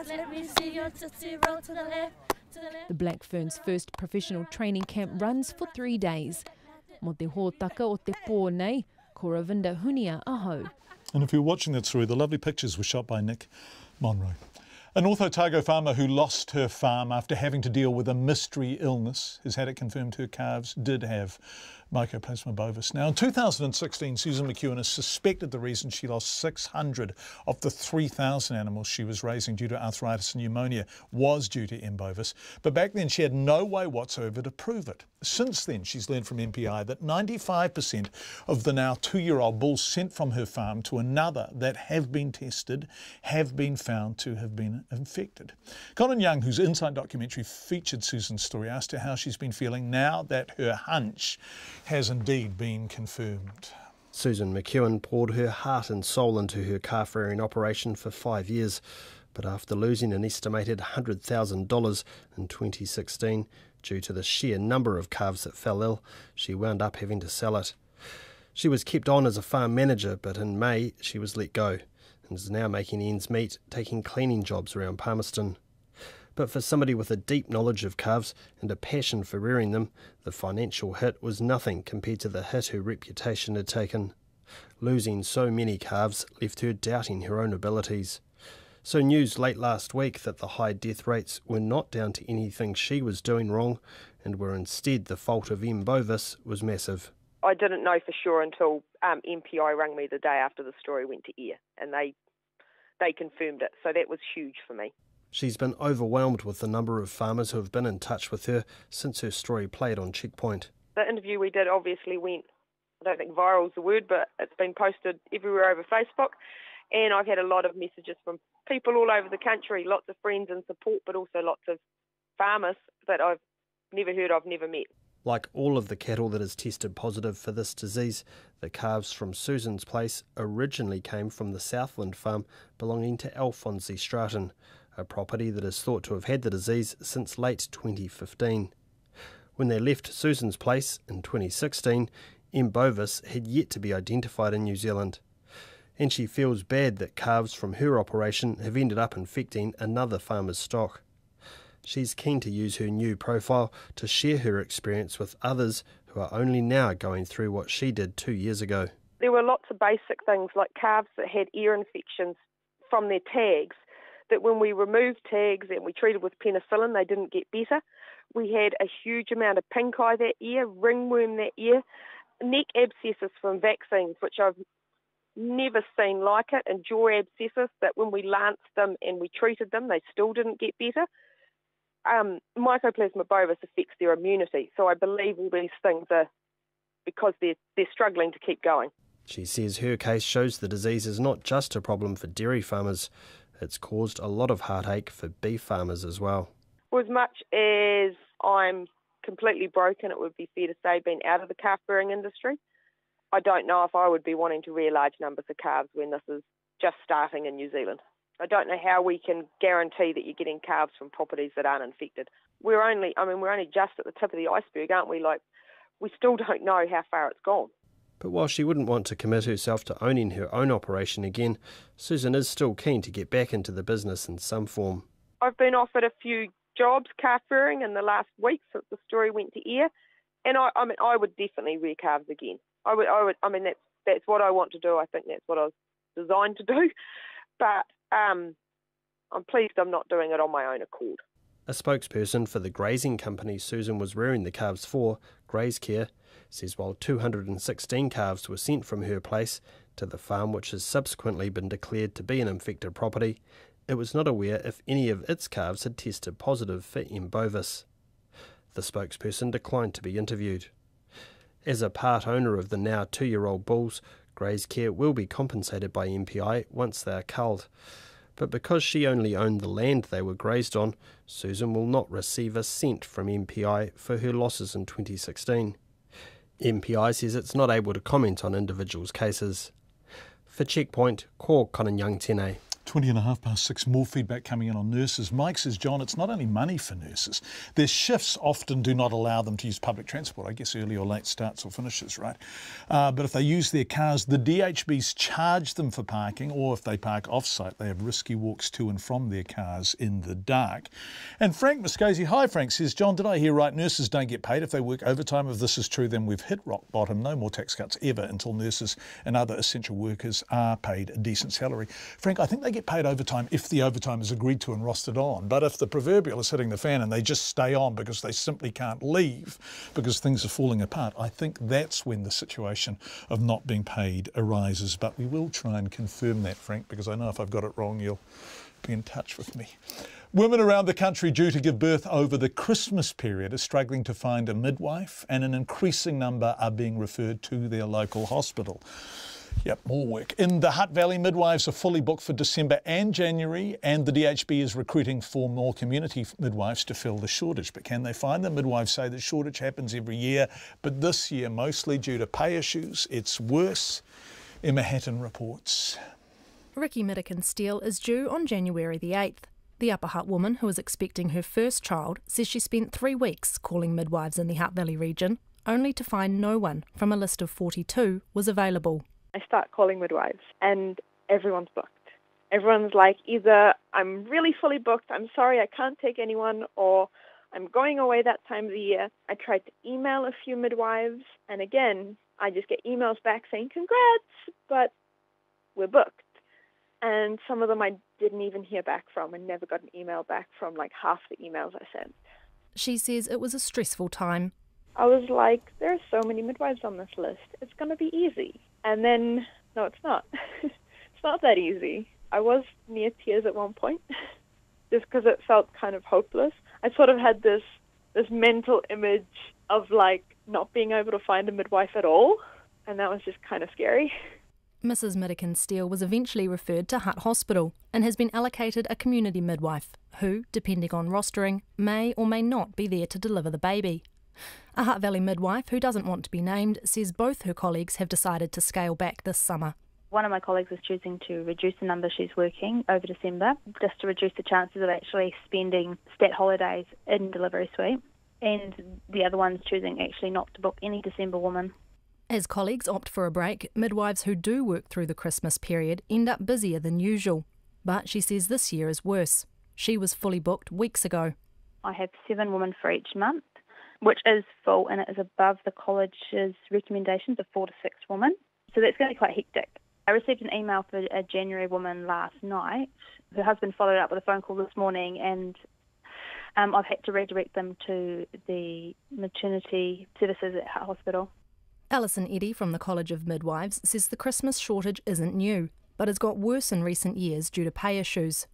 let me see your tootsie roll to the left. The Black Ferns' first professional training camp runs for 3 days. Mo te hōtaka o te pōnei, ko Ravinda Hunia aho. And if you're watching that through, the lovely pictures were shot by Nick Monroe. An Otago farmer who lost her farm after having to deal with a mystery illness has had it confirmed her calves did have mycoplasma bovis. Now, in 2016, Susan McEwen has suspected the reason she lost 600 of the 3,000 animals she was raising due to arthritis and pneumonia was due to M. bovis. But back then, she had no way whatsoever to prove it. Since then, she's learned from MPI that 95% of the now 2-year-old bulls sent from her farm to another that have been tested have been found to have been infected. Colin Young, whose Insight documentary featured Susan's story, asked her how she's been feeling now that her hunch has indeed been confirmed. Susan McEwen poured her heart and soul into her calf rearing operation for 5 years, but after losing an estimated $100,000 in 2016 due to the sheer number of calves that fell ill, she wound up having to sell it. She was kept on as a farm manager, but in May she was let go and is now making ends meet, taking cleaning jobs around Palmerston. But for somebody with a deep knowledge of calves and a passion for rearing them, the financial hit was nothing compared to the hit her reputation had taken. Losing so many calves left her doubting her own abilities. So news late last week that the high death rates were not down to anything she was doing wrong and were instead the fault of M. bovis was massive. I didn't know for sure until MPI rang me the day after the story went to air, and they confirmed it, so that was huge for me. She's been overwhelmed with the number of farmers who have been in touch with her since her story played on Checkpoint. The interview we did obviously went, I don't think viral is the word, but it's been posted everywhere over Facebook. And I've had a lot of messages from people all over the country, lots of friends and support, but also lots of farmers that I've never heard of, never met. Like all of the cattle that has tested positive for this disease, the calves from Susan's place originally came from the Southland farm belonging to Alphonse Stratton, a property that is thought to have had the disease since late 2015. When they left Susan's place in 2016, M. bovis had yet to be identified in New Zealand. And she feels bad that calves from her operation have ended up infecting another farmer's stock. She's keen to use her new profile to share her experience with others who are only now going through what she did 2 years ago. There were lots of basic things like calves that had ear infections from their tags, that when we removed tags and we treated with penicillin, they didn't get better. We had a huge amount of pink eye that year, ringworm that year, neck abscesses from vaccines, which I've never seen like it, and jaw abscesses that when we lanced them and we treated them, they still didn't get better. Mycoplasma bovis affects their immunity, so I believe all these things are because they're struggling to keep going. She says her case shows the disease is not just a problem for dairy farmers. It's caused a lot of heartache for beef farmers as well. Well, as much as I'm completely broken, it would be fair to say, being out of the calf rearing industry, I don't know if I would be wanting to rear large numbers of calves when this is just starting in New Zealand. I don't know how we can guarantee that you're getting calves from properties that aren't infected. We're only just at the tip of the iceberg, aren't we? Like, we still don't know how far it's gone. But while she wouldn't want to commit herself to owning her own operation again, Susan is still keen to get back into the business in some form. I've been offered a few jobs calf rearing in the last week since the story went to air, and I would definitely rear calves again. That's what I want to do. I think that's what I was designed to do. But I'm pleased I'm not doing it on my own accord. A spokesperson for the grazing company Susan was rearing the calves for, Graze Care, says while 216 calves were sent from her place to the farm which has subsequently been declared to be an infected property, it was not aware if any of its calves had tested positive for M. bovis. The spokesperson declined to be interviewed. As a part owner of the now 2-year-old bulls, Graze Care will be compensated by MPI once they are culled. But because she only owned the land they were grazed on, Susan will not receive a cent from MPI for her losses in 2016. MPI says it's not able to comment on individuals' cases. For Checkpoint, ko Konanyang Tēnei. 6:20, more feedback coming in on nurses. Mike says, John, it's not only money for nurses. Their shifts often do not allow them to use public transport. I guess early or late starts or finishes, right? But if they use their cars, the DHBs charge them for parking, or if they park off-site, they have risky walks to and from their cars in the dark. And Frank Muscosi, hi Frank, says, John, did I hear right? Nurses don't get paid if they work overtime. If this is true, then we've hit rock bottom. No more tax cuts ever until nurses and other essential workers are paid a decent salary. Frank, I think they get paid overtime if the overtime is agreed to and rostered on. But if the proverbial is hitting the fan and they just stay on because they simply can't leave because things are falling apart, I think that's when the situation of not being paid arises. But we will try and confirm that, Frank, because I know if I've got it wrong, you'll be in touch with me. Women around the country due to give birth over the Christmas period are struggling to find a midwife, and an increasing number are being referred to their local hospital. Yep, more work. In the Hutt Valley, midwives are fully booked for December and January, and the DHB is recruiting for more community midwives to fill the shortage. But can they find them? Midwives say the shortage happens every year, but this year, mostly due to pay issues, it's worse. Emma Hatton reports. Ricky Middleton-Steele is due on January the 8th. The Upper Hutt woman, who is expecting her first child, says she spent 3 weeks calling midwives in the Hutt Valley region, only to find no one from a list of 42 was available. I start calling midwives and everyone's booked. Everyone's like, either I'm really fully booked, I'm sorry I can't take anyone, or I'm going away that time of the year. I tried to email a few midwives, and again, I just get emails back saying, congrats, but we're booked. And some of them I didn't even hear back from and never got an email back from like half the emails I sent. She says it was a stressful time. I was like, there are so many midwives on this list. It's going to be easy. And then, no, it's not. It's not that easy. I was near tears at one point. just because it felt kind of hopeless. I sort of had this mental image of like not being able to find a midwife at all, and that was just kind of scary. Mrs. Midwife was eventually referred to Hutt Hospital and has been allocated a community midwife who, depending on rostering, may or may not be there to deliver the baby. A Hutt Valley midwife who doesn't want to be named says both her colleagues have decided to scale back this summer. One of my colleagues is choosing to reduce the number she's working over December, just to reduce the chances of actually spending stat holidays in delivery suite. And the other one's choosing actually not to book any December woman. As colleagues opt for a break, midwives who do work through the Christmas period end up busier than usual. But she says this year is worse. She was fully booked weeks ago. I have 7 women for each month, which is full, and it is above the college's recommendations of 4 to 6 women. So that's going to be quite hectic. I received an email for a January woman last night. Her husband followed up with a phone call this morning, and I've had to redirect them to the maternity services at Hutt Hospital. Alison Eddy from the College of Midwives says the Christmas shortage isn't new, but has got worse in recent years due to pay issues.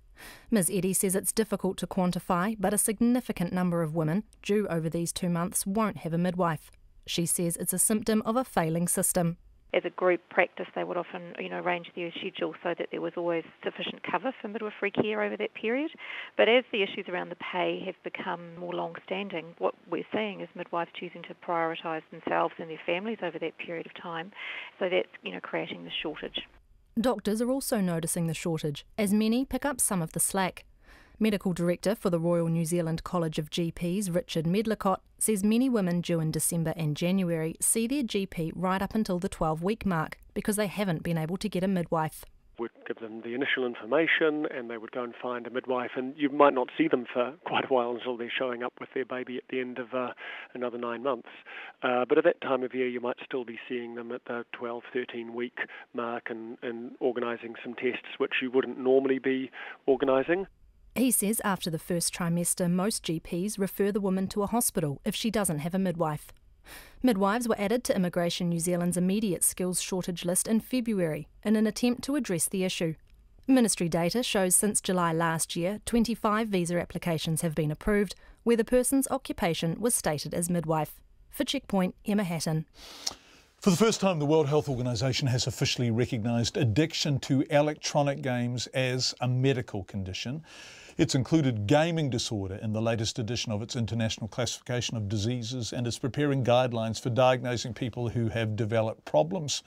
Ms Eddy says it's difficult to quantify, but a significant number of women due over these 2 months won't have a midwife. She says it's a symptom of a failing system. As a group practice, they would often, arrange their schedule so that there was always sufficient cover for midwifery care over that period. But as the issues around the pay have become more long-standing, what we're seeing is midwives choosing to prioritise themselves and their families over that period of time. So that's, creating the shortage. Doctors are also noticing the shortage, as many pick up some of the slack. Medical Director for the Royal New Zealand College of GPs, Richard Medlicott, says many women due in December and January see their GP right up until the 12-week mark because they haven't been able to get a midwife. Would give them the initial information and they would go and find a midwife, and you might not see them for quite a while until they're showing up with their baby at the end of another 9 months. But at that time of year you might still be seeing them at the 12, 13-week mark and organising some tests which you wouldn't normally be organising. He says after the first trimester, most GPs refer the woman to a hospital if she doesn't have a midwife. Midwives were added to Immigration New Zealand's immediate skills shortage list in February in an attempt to address the issue. Ministry data shows since July last year, 25 visa applications have been approved where the person's occupation was stated as midwife. For Checkpoint, Emma Hatton. For the first time, the World Health Organization has officially recognised addiction to electronic games as a medical condition. It's included gaming disorder in the latest edition of its International Classification of Diseases and is preparing guidelines for diagnosing people who have developed problems.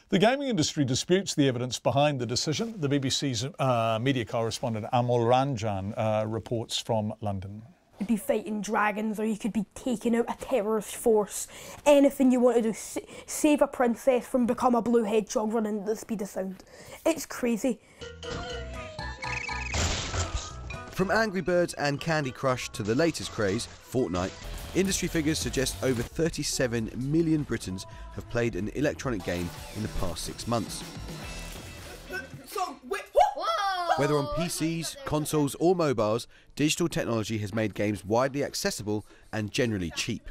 The gaming industry disputes the evidence behind the decision. The BBC's media correspondent Amol Ranjan reports from London. You could be fighting dragons, or you could be taking out a terrorist force. Anything you want to do, save a princess from become a blue hedgehog running at the speed of sound. It's crazy. From Angry Birds and Candy Crush to the latest craze, Fortnite, industry figures suggest over 37 million Britons have played an electronic game in the past 6 months. Whether on PCs, consoles or mobiles, digital technology has made games widely accessible and generally cheap.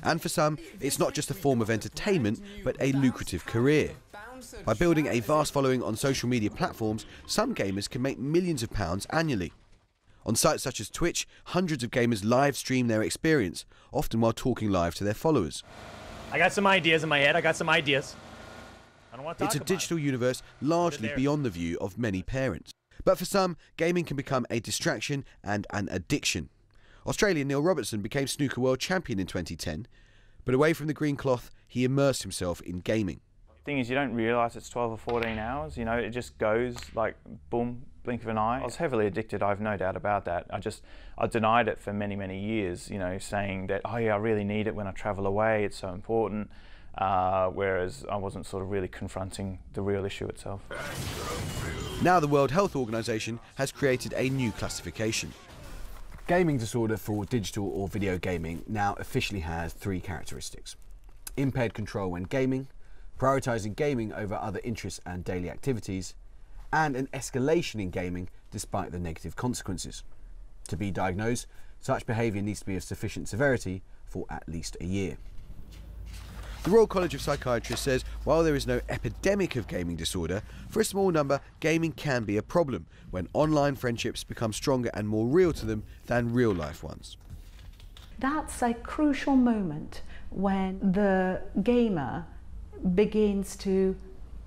And for some, it's not just a form of entertainment, but a lucrative career. By building a vast following on social media platforms, some gamers can make millions of pounds annually. On sites such as Twitch, hundreds of gamers live stream their experience, often while talking live to their followers. I got some ideas in my head, I got some ideas. I don't want to talk It's a about digital universe largely beyond the view of many parents. But for some, gaming can become a distraction and an addiction. Australian Neil Robertson became snooker world champion in 2010, but away from the green cloth, he immersed himself in gaming. The thing is, you don't realise it's 12 or 14 hours, it just goes like boom, blink of an eye. I was heavily addicted, I've no doubt about that. I denied it for many, many years, saying that, oh yeah, I really need it when I travel away, it's so important, whereas I wasn't sort of really confronting the real issue itself. Now the World Health Organization has created a new classification. Gaming disorder for digital or video gaming now officially has 3 characteristics. Impaired control when gaming, prioritising gaming over other interests and daily activities, and an escalation in gaming despite the negative consequences. To be diagnosed, such behaviour needs to be of sufficient severity for at least a year. The Royal College of Psychiatrists says while there is no epidemic of gaming disorder, for a small number, gaming can be a problem when online friendships become stronger and more real to them than real-life ones. That's a crucial moment when the gamer begins to,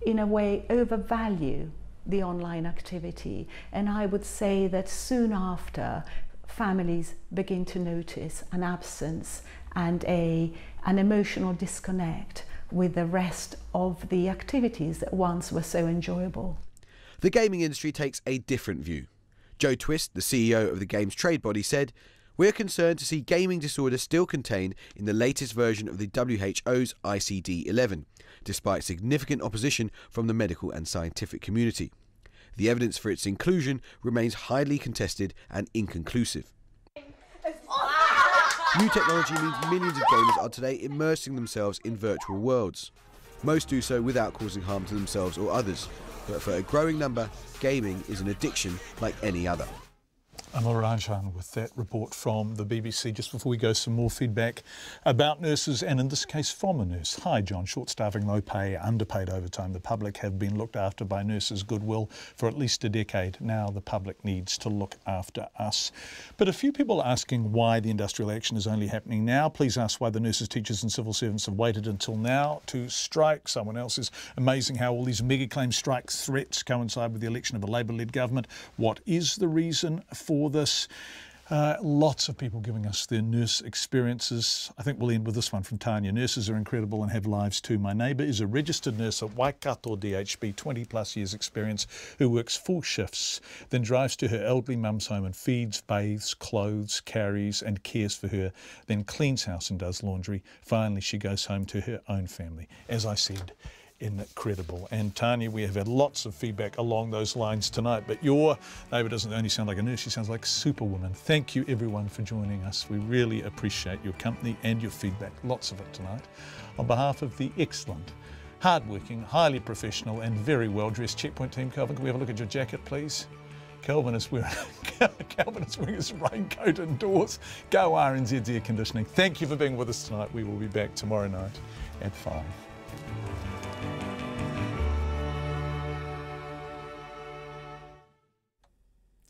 in a way, overvalue the online activity. And I would say that soon after, families begin to notice an absence and an emotional disconnect with the rest of the activities that once were so enjoyable. The gaming industry takes a different view. Joe Twist, the CEO of the games trade body, said, "We're concerned to see gaming disorder still contained in the latest version of the WHO's ICD-11, despite significant opposition from the medical and scientific community. The evidence for its inclusion remains highly contested and inconclusive." New technology means millions of gamers are today immersing themselves in virtual worlds. Most do so without causing harm to themselves or others, but for a growing number, gaming is an addiction like any other. Amar Rajan with that report from the BBC. Just before we go, some more feedback about nurses, and in this case from a nurse. Hi John, short staffing, low pay, underpaid overtime. The public have been looked after by nurses' goodwill for at least a decade. Now the public needs to look after us. But a few people are asking why the industrial action is only happening now. Please ask why the nurses, teachers and civil servants have waited until now to strike. Someone else is amazing how all these mega claim strike threats coincide with the election of a Labour-led government. What is the reason for this? Lots of people giving us their nurse experiences. I think we'll end with this one from Tanya. Nurses are incredible and have lives too. My neighbour is a registered nurse at Waikato DHB, 20 plus years experience, who works full shifts, then drives to her elderly mum's home and feeds, bathes, clothes, carries and cares for her, then cleans house and does laundry. Finally, she goes home to her own family. As I said, incredible. And Tanya, we have had lots of feedback along those lines tonight, but your neighbour doesn't only sound like a nurse, she sounds like Superwoman. Thank you everyone for joining us. We really appreciate your company and your feedback, lots of it tonight. On behalf of the excellent, hard-working, highly professional and very well-dressed Checkpoint team, Kelvin, can we have a look at your jacket please? Kelvin is wearing his raincoat indoors. Go RNZ's air conditioning. Thank you for being with us tonight. We will be back tomorrow night at 5.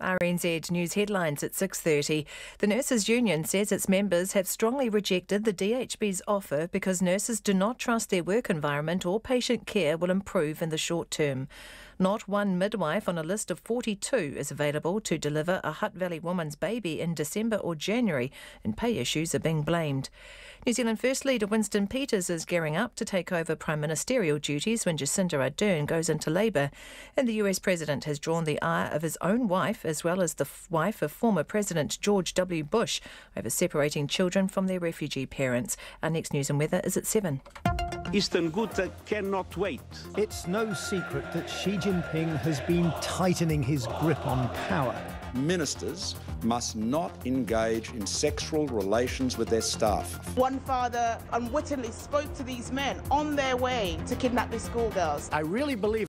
RNZ News headlines at 6:30. The Nurses Union says its members have strongly rejected the DHB's offer because nurses do not trust their work environment or patient care will improve in the short term. Not one midwife on a list of 42 is available to deliver a Hutt Valley woman's baby in December or January, and pay issues are being blamed. New Zealand First Leader Winston Peters is gearing up to take over prime ministerial duties when Jacinda Ardern goes into Labour, and the US President has drawn the ire of his own wife as well as the wife of former President George W. Bush over separating children from their refugee parents. Our next news and weather is at 7. Eastern Ghouta cannot wait. It's no secret that Xi Jinping has been tightening his grip on power. Ministers must not engage in sexual relations with their staff. One father unwittingly spoke to these men on their way to kidnap these schoolgirls. I really believe